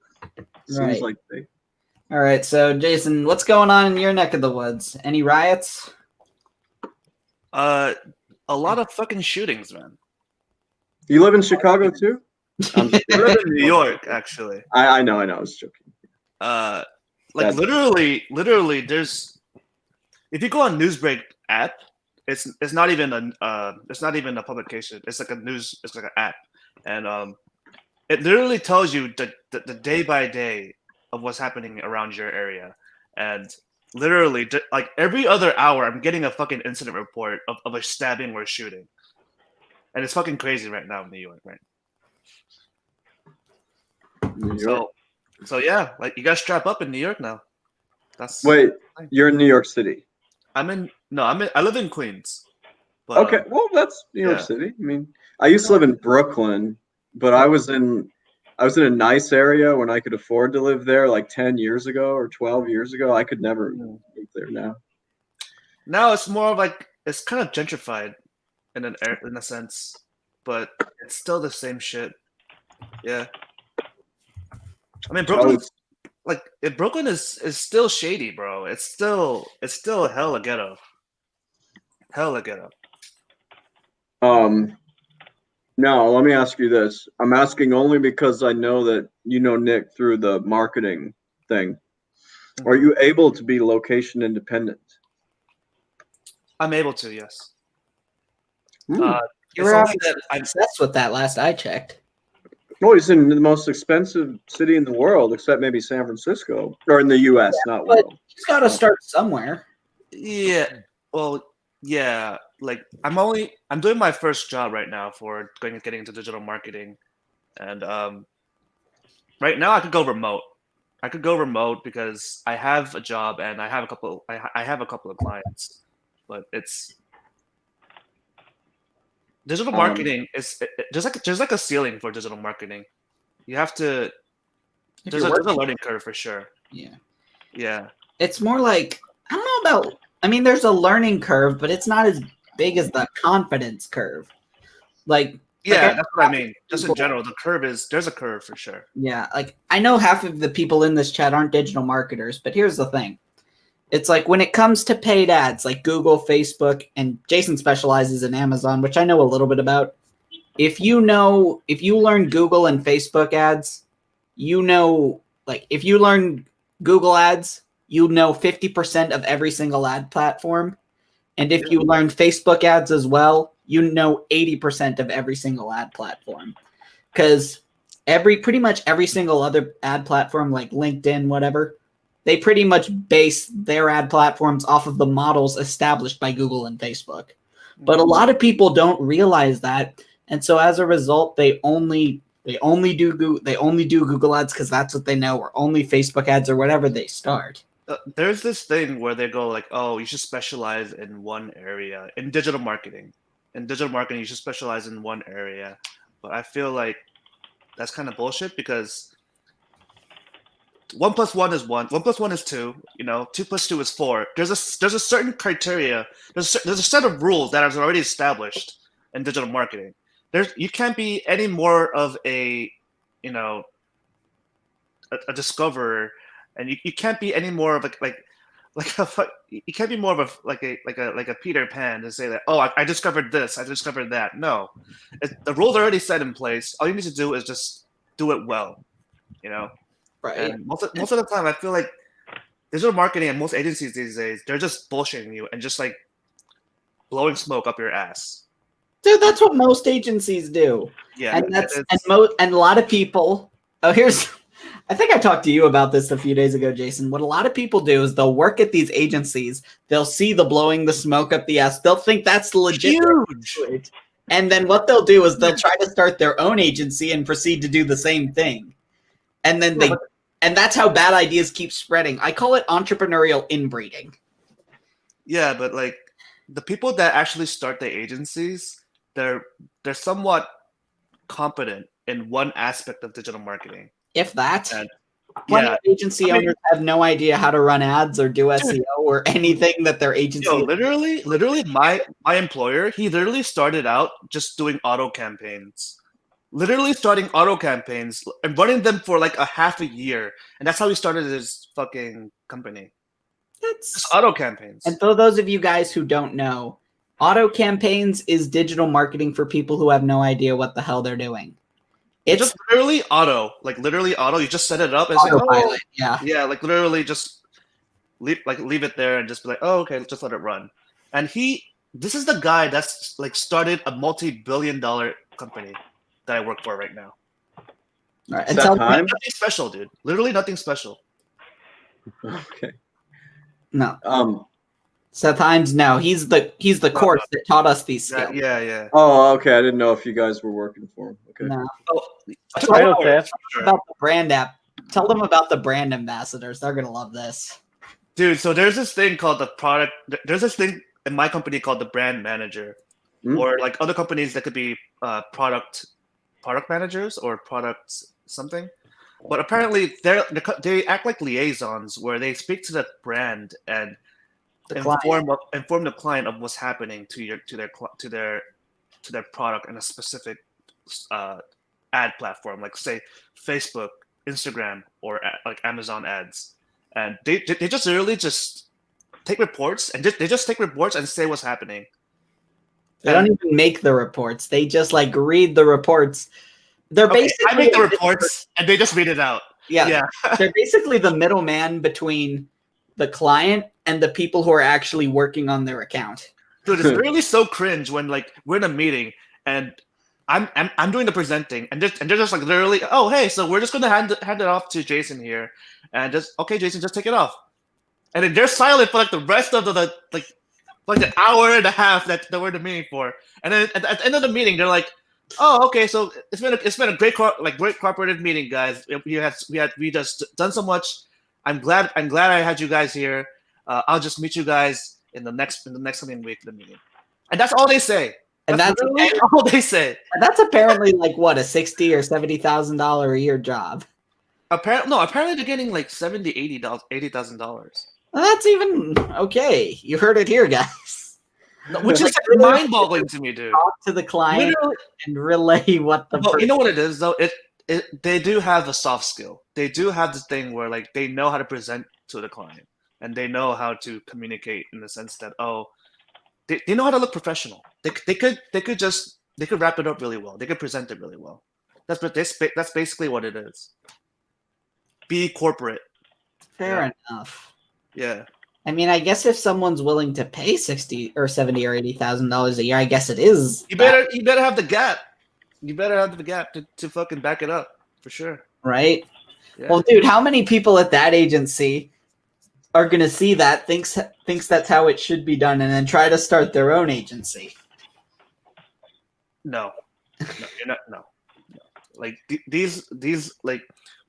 seems like they. All right, so Jason, what's going on in your neck of the woods? Any riots? A lot of fucking shootings, man. You live in Chicago too? I live in New York, actually. I know. I was joking. Literally, there's. If you go on Newsbreak app, it's not even a publication. It's like a news. It's like an app, and it literally tells you the day by day of what's happening around your area, and literally like every other hour, I'm getting a fucking incident report of a stabbing or a shooting, and it's fucking crazy right now in New York, right? New York. So yeah, like you guys strap up in New York now. Wait, you're in New York City. I live in Queens. But, Okay, well that's New York City. I mean, I used to live in Brooklyn, but I was in a nice area when I could afford to live there, like 10 years ago or 12 years ago. I could never move there now. Now it's more of like it's kind of gentrified in a sense, but it's still the same shit. Yeah. I mean, Brooklyn is still shady, bro. It's still hella ghetto. Hella ghetto. Now let me ask you this. I'm asking only because I know that you know Nick through the marketing thing. Are you able to be location independent? I'm able to, yes. You were obsessed with that last I checked. Well, he's in the most expensive city in the world, except maybe San Francisco, or in the U.S., not world. He's got to start somewhere. Yeah. Well, yeah. I'm doing my first job right now for getting into digital marketing, and right now I could go remote. I could go remote because I have a job and I have a couple of clients, but it's digital marketing is there's like a ceiling for digital marketing. You have to there's a learning curve for sure. Yeah. It's more like, I don't know about, I mean, there's a learning curve, but it's not as big as the confidence curve. Like, That's what I mean. Just in general, there's a curve for sure. Yeah, like I know half of the people in this chat aren't digital marketers, but here's the thing. It's like when it comes to paid ads, like Google, Facebook, and Jason specializes in Amazon, which I know a little bit about. If you learn Google and Facebook ads, if you learn Google ads, you know 50% of every single ad platform. And if you learn Facebook ads as well, you know 80% of every single ad platform. Because pretty much every single other ad platform, like LinkedIn, whatever, they pretty much base their ad platforms off of the models established by Google and Facebook. But a lot of people don't realize that. And so as a result, they only do Google ads because that's what they know, or only Facebook ads or whatever they start. There's this thing where they go like, oh, you should specialize in one area. In digital marketing, you should specialize in one area. But I feel like that's kind of bullshit because 1 + 1 is 1. 1 + 1 is 2. 2 + 2 is 4. There's a certain criteria. There's a set of rules that are already established in digital marketing. You can't be any more of a discoverer, and you can't be any more of you can't be more of a Peter Pan to say that, oh, I discovered this, I discovered that. No, the rules are already set in place. All you need to do is just do it well, Right. And most of the time, I feel like digital marketing and most agencies these days, they're just bullshitting you and just like blowing smoke up your ass. Dude, that's what most agencies do. Yeah, and a lot of people. Oh, I think I talked to you about this a few days ago, Jason. What a lot of people do is they'll work at these agencies. They'll see the blowing the smoke up the ass. They'll think that's legit. Huge. And then what they'll do is they'll try to start their own agency and proceed to do the same thing. And then and that's how bad ideas keep spreading. I call it entrepreneurial inbreeding. Yeah, but like the people that actually start the agencies, they're somewhat competent in one aspect of digital marketing. If that. Plenty of agency owners have no idea how to run ads or do SEO or anything that their agency. Literally, my employer, he literally started out just doing auto campaigns. Literally starting auto campaigns and running them for like a half a year, and that's how he started his fucking company. That's just auto campaigns. And for those of you guys who don't know, auto campaigns is digital marketing for people who have no idea what the hell they're doing. It's just literally auto. You just set it up and it's autopilot. Like literally just leave it there and just be like, oh, okay, just let it run. And this is the guy that's like started a multi-billion-dollar company that I work for right now. All right, and nothing special, dude. Literally nothing special. Okay. No. Seth Himes, no. He's the course that taught us these skills. Yeah. Oh, okay. I didn't know if you guys were working for him. Okay. No. About the brand app. Tell them about the brand ambassadors. They're gonna love this. Dude, so there's this thing called the product. There's this thing in my company called the brand manager, or like other companies that could be product managers or product something. But apparently they act like liaisons where they speak to the brand and inform the client of what's happening to their product in a specific ad platform, like say Facebook, Instagram, or like Amazon ads. And they just literally just take reports and they just take reports and say what's happening. They don't even make the reports. They just like read the reports. They're basically I make the reports and they just read it out. Yeah. They're basically the middleman between the client and the people who are actually working on their account. Dude, it's really so cringe when like we're in a meeting and I'm doing the presenting and they're just like literally, oh hey, so we're just gonna hand it off to Jason here, and just okay, Jason, just take it off, and then they're silent for like the rest of the like like an hour and a half that we're in the meeting for, and then at the end of the meeting, they're like, "Oh, okay, so it's been a great great cooperative meeting, guys. We just done so much. I'm glad I had you guys here. I'll just meet you guys in the next coming week of the meeting." And that's all they say. And That's literally all they say. And that's apparently like what, a $60,000 or $70,000 a year job. Apparently they're getting like $80,000. Well, that's even okay. You heard it here, guys. No, which is mind-boggling to me, dude. Talk to the client and relay what the. Well, you know what it is though. They do have a soft skill. They do have this thing where like they know how to present to the client, and they know how to communicate in the sense that they know how to look professional. They could wrap it up really well. They could present it really well. That's basically what it is. Be corporate. Fair enough. Yeah. I mean, I guess if someone's willing to pay $60,000 or $70,000 or $80,000 a year, I guess it is. You better have the gap. You better have the gap to fucking back it up for sure. Right. Yeah. Well, dude, how many people at that agency are gonna see that thinks that's how it should be done, and then try to start their own agency? No, you're not. No. Like these like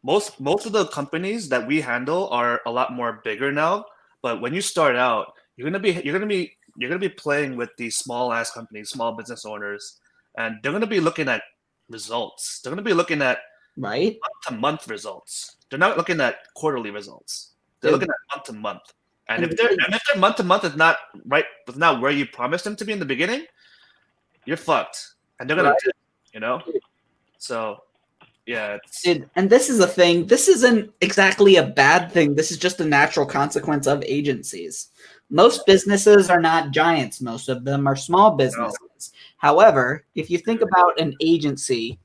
most of the companies that we handle are a lot more bigger now. But when you start out, you're gonna be playing with these small ass companies, small business owners, and they're gonna be looking at results. They're gonna be looking at month-to-month results. They're not looking at quarterly results. They're looking at month-to-month. And if their month-to-month is not right, is not where you promised them to be in the beginning, you're fucked. And they're gonna, So, yeah. And this is a thing. This isn't exactly a bad thing. This is just a natural consequence of agencies. Most businesses are not giants. Most of them are small businesses. No. However, if you think about an agency,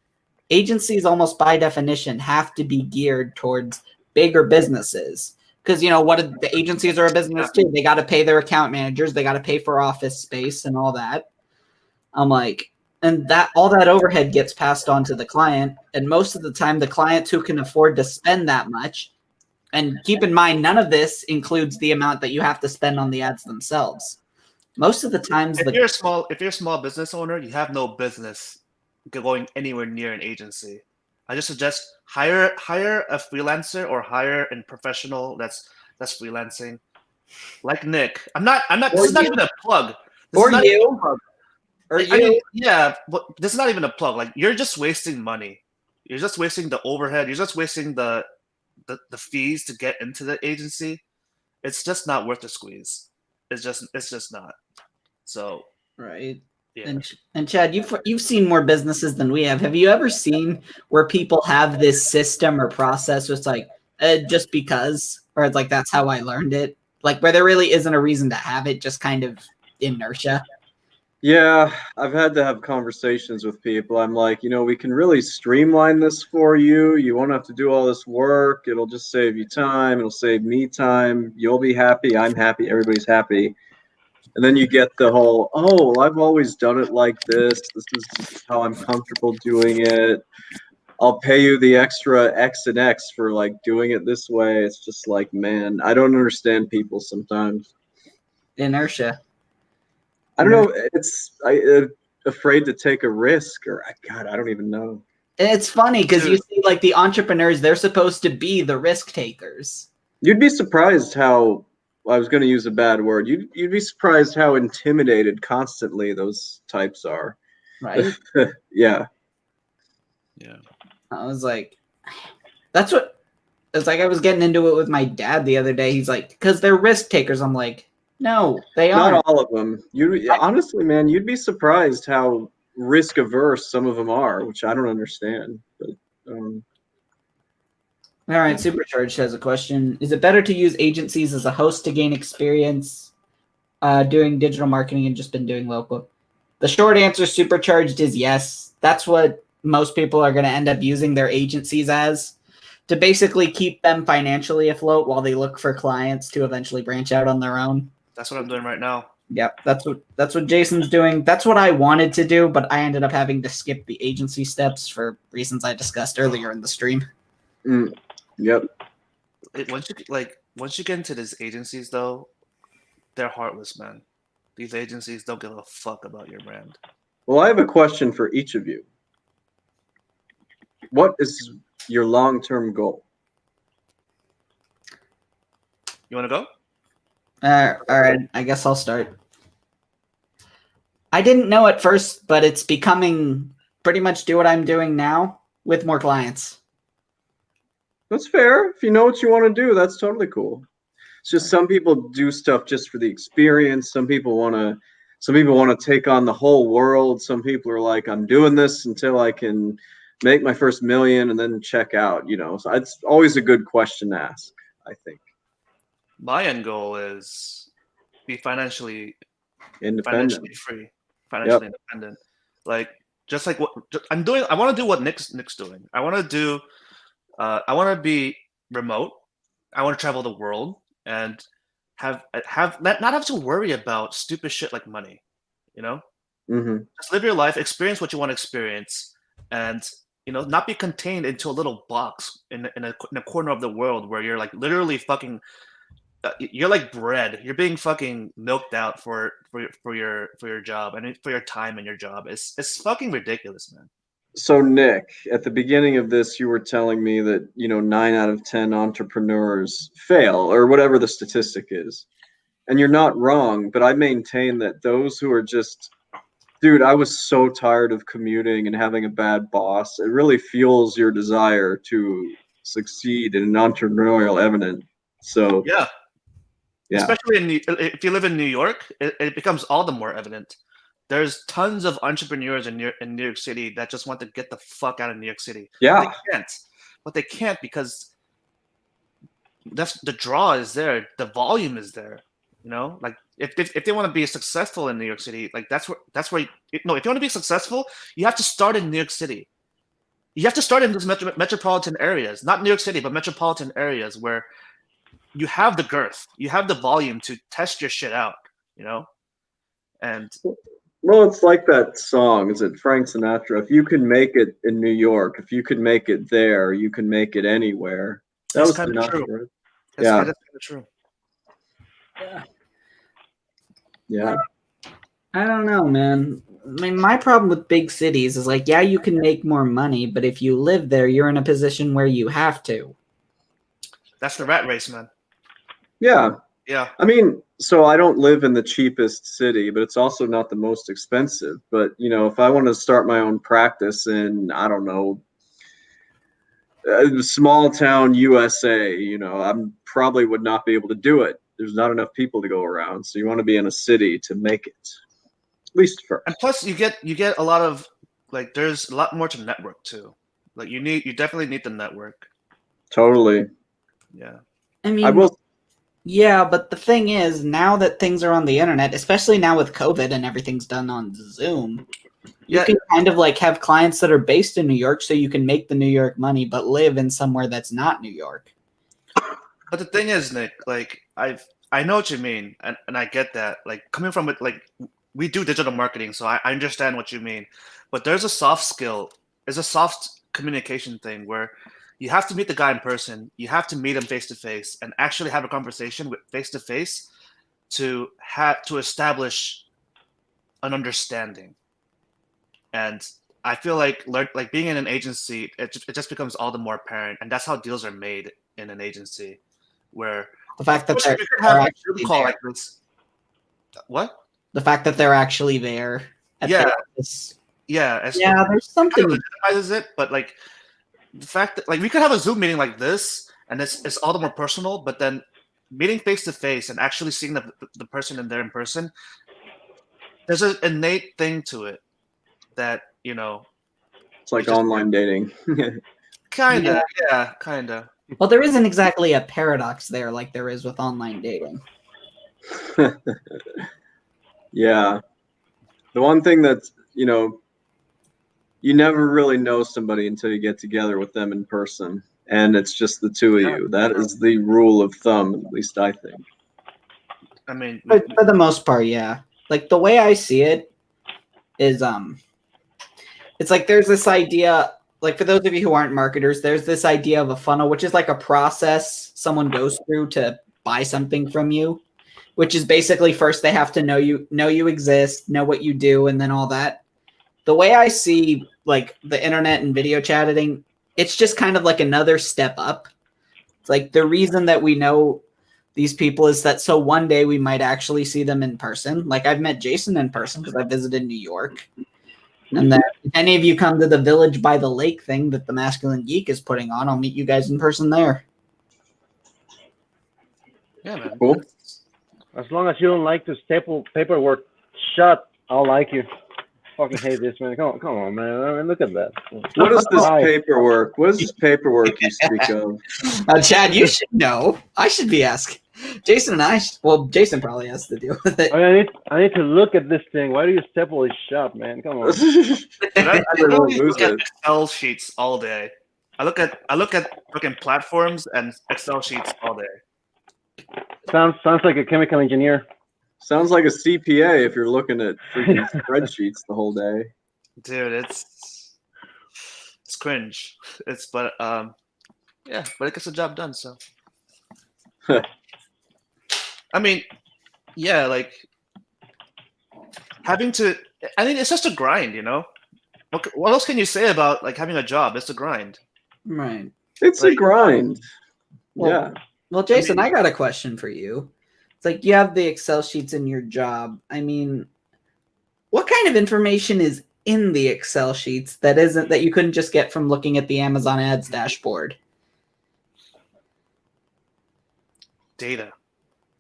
agencies almost by definition have to be geared towards bigger businesses. Because, the agencies are a business too. They got to pay their account managers. They got to pay for office space and all that. I'm like, and that all that overhead gets passed on to the client. And most of the time, the clients who can afford to spend that much, and keep in mind, none of this includes the amount that you have to spend on the ads themselves. Most of the times, if you're a small business owner, you have no business going anywhere near an agency. I just suggest hire a freelancer or hire a professional that's freelancing, like Nick. This is not even a plug. Yeah, but this is not even a plug. Like, you're just wasting money. You're just wasting the overhead. You're just wasting the fees to get into the agency. It's just not worth the squeeze. It's just not. So right. Yeah. And Chad, you've seen more businesses than we have. Have you ever seen where people have this system or process where it's like just because, or it's like that's how I learned it, like where there really isn't a reason to have it, just kind of inertia? Yeah, I've had to have conversations with people. I'm like, we can really streamline this for you. You won't have to do all this work. It'll just save you time. It'll save me time. You'll be happy. I'm happy. Everybody's happy. And then you get the whole, I've always done it like this. This is just how I'm comfortable doing it. I'll pay you the extra X and X for like doing it this way. It's just like, man, I don't understand people sometimes. Inertia. I don't know. It's afraid to take a risk, or God, I don't even know. It's funny because you see, like the entrepreneurs, they're supposed to be the risk takers. You'd be surprised how. I was going to use a bad word. You'd be surprised how intimidated constantly those types are. Right? Yeah. Yeah. I was like, that's what. It's like I was getting into it with my dad the other day. He's like, because they're risk takers. I'm like, no, they aren't. Not all of them. Honestly, man, you'd be surprised how risk averse some of them are, which I don't understand. But, all right, Supercharged has a question. Is it better to use agencies as a host to gain experience doing digital marketing and just been doing local? The short answer, Supercharged, is yes. That's what most people are going to end up using their agencies as, to basically keep them financially afloat while they look for clients to eventually branch out on their own. That's what I'm doing right now. Yep, that's what Jason's doing. That's what I wanted to do, but I ended up having to skip the agency steps for reasons I discussed earlier in the stream. Yep. Once you get into these agencies, though, they're heartless, man. These agencies don't give a fuck about your brand. Well, I have a question for each of you. What is your long-term goal? You want to go? All right, I guess I'll start. I didn't know at first, but it's becoming pretty much do what I'm doing now with more clients. That's fair. If you know what you want to do, that's totally cool. It's just some people do stuff just for the experience. Some people want to take on the whole world. Some people are like, I'm doing this until I can make my first million and then check out, So it's always a good question to ask, I think. My end goal is be financially Independent. free, financially independent. Like just like what I'm doing. I want to do what Nick's doing. I want to be remote. I want to travel the world and not have to worry about stupid shit like money. Mm-hmm. Just live your life, experience what you want to experience, and not be contained into a little box in a corner of the world where you're like literally fucking. You're like bread. You're being fucking milked out for your job and for your time in your job. It's fucking ridiculous, man. So Nick, at the beginning of this, you were telling me that 9 out of 10 entrepreneurs fail, or whatever the statistic is, and you're not wrong. But I maintain that those who are just, dude, I was so tired of commuting and having a bad boss. It really fuels your desire to succeed in an entrepreneurial evident. So Yeah. Yeah. Especially if you live in New York, it becomes all the more evident. There's tons of entrepreneurs in New York City that just want to get the fuck out of New York City. Yeah. But they can't because the draw is there, the volume is there. Like if they want to be successful in New York City, like that's where if you want to be successful, you have to start in New York City. You have to start in those metropolitan areas, not New York City, but metropolitan areas where you have the girth, you have the volume to test your shit out, and well, it's like that song. Is it Frank Sinatra? If you can make it in New York, if you can make it there, you can make it anywhere. That was kind of true. Right? That's kind of true. Yeah. I don't know, man. I mean, my problem with big cities is like, yeah, you can make more money, but if you live there, you're in a position where you have to. That's the rat race, man. Yeah. Yeah. I mean, so I don't live in the cheapest city, but it's also not the most expensive. But, if I want to start my own practice in, I don't know, small town USA, I probably would not be able to do it. There's not enough people to go around. So you want to be in a city to make it, at least first. And plus you get a lot of, like, there's a lot more to network too. Like you definitely need the network. Totally. Yeah. I mean, I will. Yeah, but the thing is, now that things are on the internet, especially now with COVID and everything's done on Zoom, you can kind of like have clients that are based in New York so you can make the New York money, but live in somewhere that's not New York. But the thing is, Nick, like I know what you mean, and I get that. Like coming from it, like we do digital marketing, so I understand what you mean. But there's a soft skill, there's a soft communication thing where you have to meet the guy in person. You have to meet him face to face and actually have a conversation with face to face to establish an understanding. And I feel like being in an agency, it just becomes all the more apparent, and that's how deals are made in an agency, where the fact that they're actually call like this. What? The fact that they're actually there. Yeah. There's something kind of legitimizes it, but like. The fact that like we could have a Zoom meeting like this, and it's all the more personal. But then meeting face to face and actually seeing the person in there in person, there's an innate thing to it that It's like online dating. Kinda. Well, there isn't exactly a paradox there like there is with online dating. Yeah, the one thing that's you never really know somebody until you get together with them in person, and it's just the two of you. That is the rule of thumb, at least I think. I mean, for the most part, yeah. Like the way I see it is, it's like there's this idea. Like for those of you who aren't marketers, there's this idea of a funnel, which is like a process someone goes through to buy something from you. which is basically first they have to know you exist, know what you do, and then all that. The way I see like the internet and video chatting, it's just kind of like another step up. It's like the reason that we know these people is that so one day we might actually see them in person. Like I've met Jason in person because I visited New York. And then if any of you come to the Village by the Lake thing that the Masculine Geek is putting on, I'll meet you guys in person there. Yeah, man. Cool. As long as you don't like to staple paperwork shut, I'll like you. Fucking hate this, man. Come on, man. I mean, look at that. What is this Right. paperwork? What is this paperwork you speak of? Chad, you should know. I should be asking. Jason and I, Jason probably has to deal with it. I need to look at this thing. Why do you staple this shut, man? Come on. Dude, I literally lose look at it. Excel sheets all day. I look at fucking platforms and Excel sheets all day. Sounds like a chemical engineer. Sounds like a CPA if you're looking at freaking spreadsheets the whole day. Dude, it's cringe. But it gets the job done. So, I mean, yeah, like having to. I mean, it's just a grind, you know. What else can you say about like having a job? It's a grind. Right. It's a grind. Well, Yeah. Well, Jason, I got a question for you. It's like you have the Excel sheets in your job. I mean, what kind of information is in the Excel sheets that you couldn't just get from looking at the Amazon Ads dashboard? Data,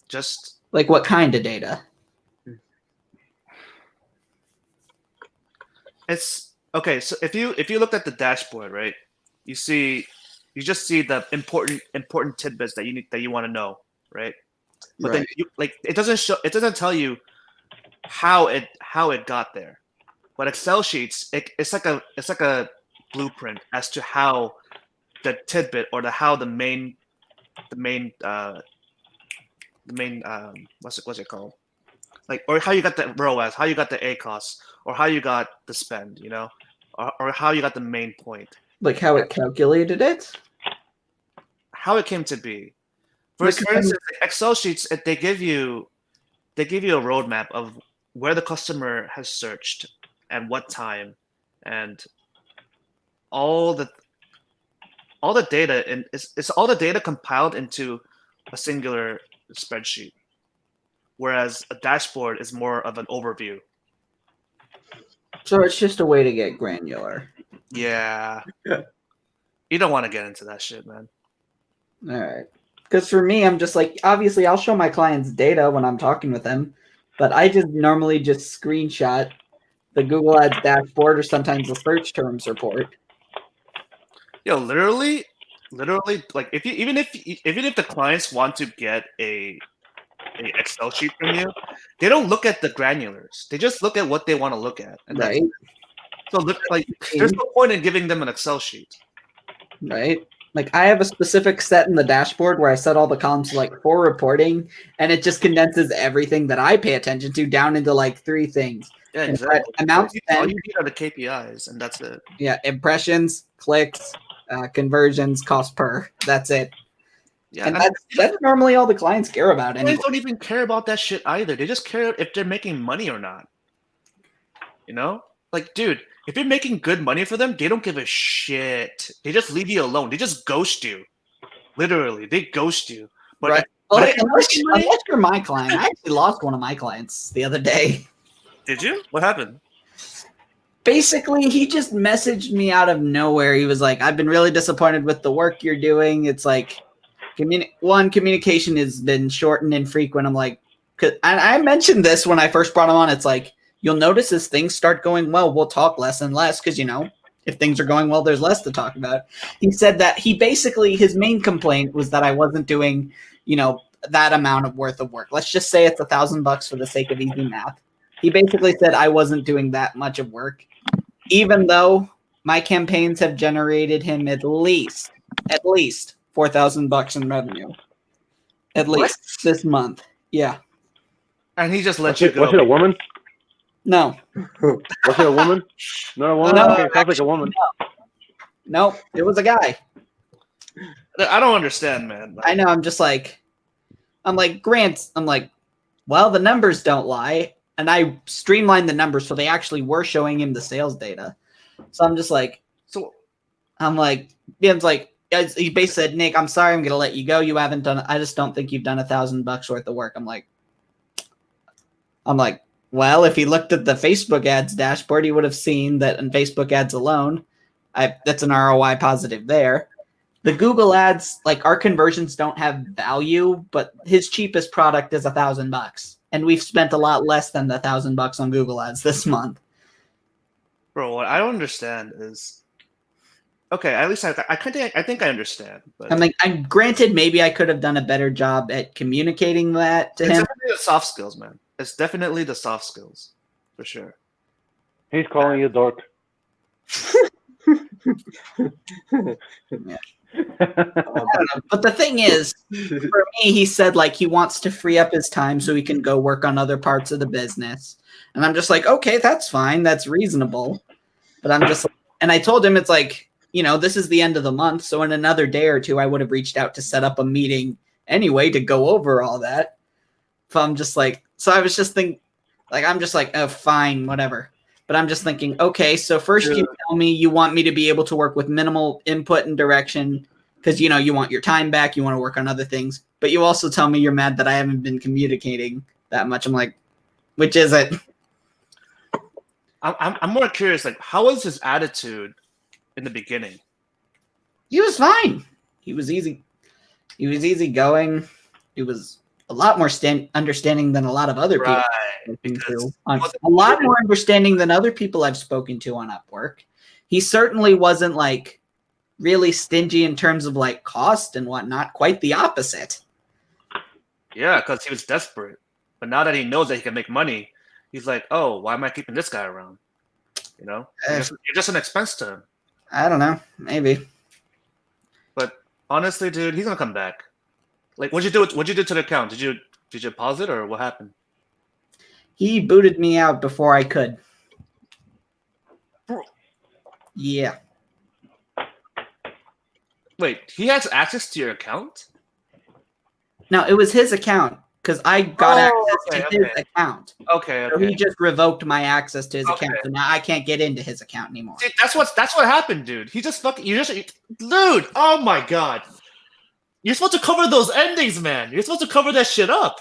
just like what kind of data? It's okay. So if you look at the dashboard, right, you just see the important tidbits that you want to know, right? But then it doesn't tell you how it got there. But Excel sheets, it's like a blueprint as to how the tidbit or how the main what's it called? Like, or how you got the ROAS, how you got the ACOS, or how you got the spend, you know, or how you got the main point. Like how it calculated it? How it came to be. For instance, Excel sheets, they give you a roadmap of where the customer has searched and what time, and all the data, and it's all the data compiled into a singular spreadsheet, whereas a dashboard is more of an overview. So it's just a way to get granular. Yeah. You don't want to get into that shit, man. All right. Because for me, I'm just like, obviously, I'll show my clients data when I'm talking with them, but I just normally just screenshot the Google Ads dashboard or sometimes the search terms report. Yo, literally, like even if the clients want to get a Excel sheet from you, they don't look at the granulars. They just look at what they want to look at. And right. So like, there's no point in giving them an Excel sheet. Right. Like I have a specific set in the dashboard where I set all the columns to like for reporting, and it just condenses everything that I pay attention to down into like 3 things. Yeah, exactly. Amounts all you need are the KPIs, and that's it. Yeah, impressions, clicks, conversions, cost per. That's it. Yeah, and that's normally all the clients care about. Clients don't even care about that shit either. They just care if they're making money or not. You know? Like, dude, if you're making good money for them, they don't give a shit. They just leave you alone. They just ghost you. Literally, they ghost you. But right. Well, unless you're my client. I actually lost one of my clients the other day. Did you? What happened? Basically, he just messaged me out of nowhere. He was like, I've been really disappointed with the work you're doing. It's like, communication has been short and infrequent. I'm like, and I mentioned this when I first brought him on. It's like, you'll notice as things start going well, we'll talk less and less because, you know, if things are going well, there's less to talk about. He said that his main complaint was that I wasn't doing, you know, that amount of worth of work. Let's just say it's $1,000 for the sake of easy math. He basically said I wasn't doing that much of work, even though my campaigns have generated him at least $4,000 in revenue. At least this month. Yeah. And he just let you go. Was it a woman? No. Was it a woman? Not a woman? No, okay, sounds like a woman. No, it was a guy. I don't understand, man. I know. I'm like, Grant. I'm like, well, the numbers don't lie. And I streamlined the numbers so they actually were showing him the sales data. So I'm just like, So Ben's like, he basically said, Nick, I'm sorry, I'm gonna let you go. You haven't done. I just don't think you've done $1,000 worth of work. I'm like, well, if he looked at the Facebook ads dashboard, he would have seen that in Facebook ads alone, that's an ROI positive there. The Google ads, like our conversions don't have value, but his cheapest product is $1,000, and we've spent a lot less than the $1,000 on Google ads this month. bro, what I don't understand is, okay, at least I think I understand. But I'm like, I'm granted, maybe I could have done a better job at communicating that to it's him. definitely the soft skills, man. It's definitely the soft skills, for sure. He's calling you dork. But the thing is, for me, he said like he wants to free up his time so he can go work on other parts of the business. And I'm just like, okay, that's fine. That's reasonable. But I'm just, and I told him it's like, this is the end of the month. So in another day or two, I would have reached out to set up a meeting anyway to go over all that. So I'm just like, so I was just thinking, like, I'm just like, oh, fine, whatever. But I'm just thinking, okay, so first you tell me you want me to be able to work with minimal input and direction because, you want your time back. You want to work on other things. But you also tell me you're mad that I haven't been communicating that much. I'm like, which is it? I'm more curious, like, how was his attitude in the beginning? He was fine. He was easy. He was easygoing. He was a lot more understanding than a lot of other people. Right. A lot more understanding than other people I've spoken to on Upwork. He certainly wasn't like really stingy in terms of like cost and whatnot. Quite the opposite. Yeah, because he was desperate. But now that he knows that he can make money, he's like, oh, why am I keeping this guy around? You're just an expense to him. I don't know. Maybe. But honestly, dude, he's gonna come back. Like, what'd you do to the account? Did you pause it or what happened? He booted me out before I could. Bro. Yeah. Wait, he has access to your account? No, it was his account because I got access to his account. Okay. So he just revoked my access to his account, so now I can't get into his account anymore. See, that's what happened, dude. He just fucking dude. Oh my god. You're supposed to cover those endings, man. You're supposed to cover that shit up.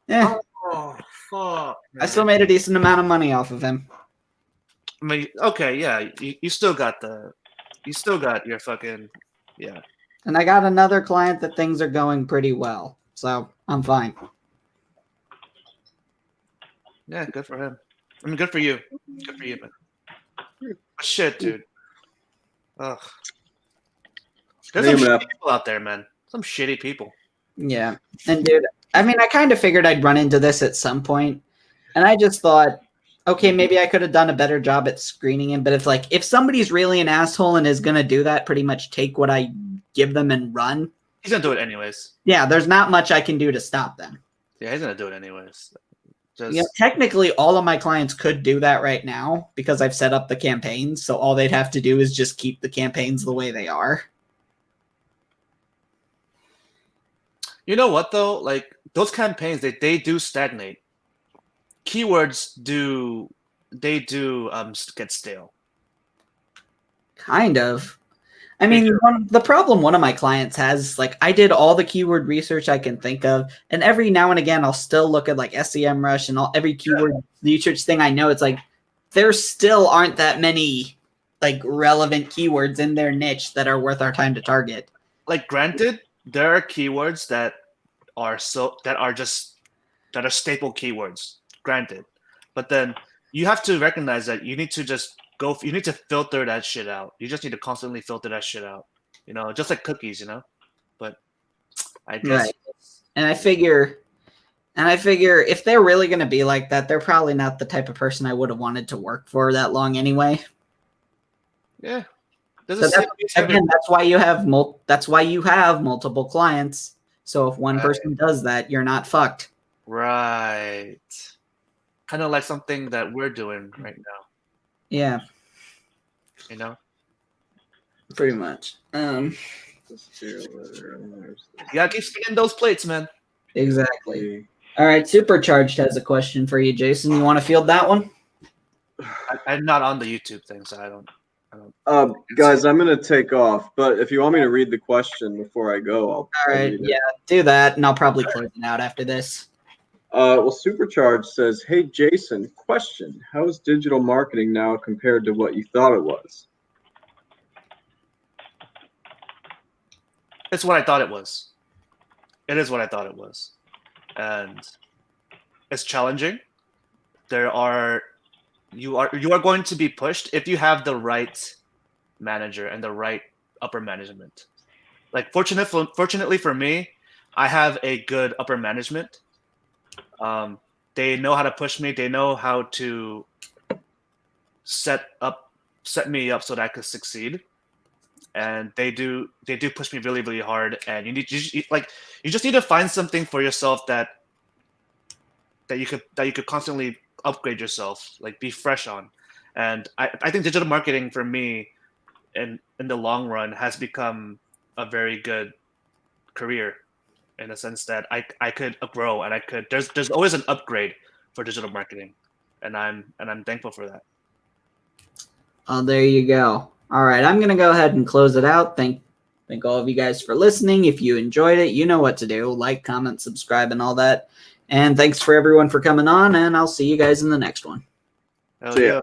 Yeah. Oh fuck. I still made a decent amount of money off of him. I mean, okay, yeah. You still got your fucking yeah. And I got another client that things are going pretty well. So I'm fine. Yeah, good for him. I mean, good for you. Good for you, man. But shit, dude. Ugh. There's some shitty people out there, man. Some shitty people. Yeah. And dude, I mean, I kind of figured I'd run into this at some point. And I just thought, okay, maybe I could have done a better job at screening him. But if somebody's really an asshole and is going to do that, pretty much take what I give them and run. He's going to do it anyways. Yeah, there's not much I can do to stop them. Yeah, he's going to do it anyways. Technically, all of my clients could do that right now because I've set up the campaigns. So all they'd have to do is just keep the campaigns the way they are. You know what, though? Like, those campaigns, they do stagnate. Keywords get stale. Kind of. I mean, the problem one of my clients has, like, I did all the keyword research I can think of, and every now and again, I'll still look at, like, SEMrush and every keyword research thing I know. It's like, there still aren't that many, like, relevant keywords in their niche that are worth our time to target. Like, granted, there are keywords that are staple keywords, granted. But then you have to recognize that you need to just you need to filter that shit out. You just need to constantly filter that shit out. Just like cookies, But I guess right. And I figure if they're really going to be like that, they're probably not the type of person I would have wanted to work for that long anyway. Yeah. That's why you have multiple clients. So if one person does that, you're not fucked. Right. Kind of like something that we're doing right now. Yeah. Pretty much. You gotta keep spinning those plates, man. Exactly. All right, Supercharged has a question for you, Jason. You want to field that one? I'm not on the YouTube thing, so I don't. Guys, I'm gonna take off, but if you want me to read the question before I go, I'll All right, read it. yeah, do that, and I'll probably close it out after this. Well, Supercharged says, "Hey Jason, question: how is digital marketing now compared to what you thought it was?" It's what I thought it was. It is what I thought it was, and it's challenging. You are going to be pushed if you have the right manager and the right upper management. Like fortunately for me, I have a good upper management. They know how to push me. They know how to set me up so that I could succeed. And they do push me really, really hard. And you just need to find something for yourself that you could constantly upgrade yourself, like be fresh on. And I think digital marketing for me in the long run has become a very good career, in the sense that I could grow, and there's always an upgrade for digital marketing, and I'm thankful for that. Oh, there you go. All right, I'm gonna go ahead and close it out. Thank all of you guys for listening. If you enjoyed it, you know what to do: like, comment, subscribe, and all that. And thanks for everyone for coming on. And I'll see you guys in the next one. Hell See ya. yeah.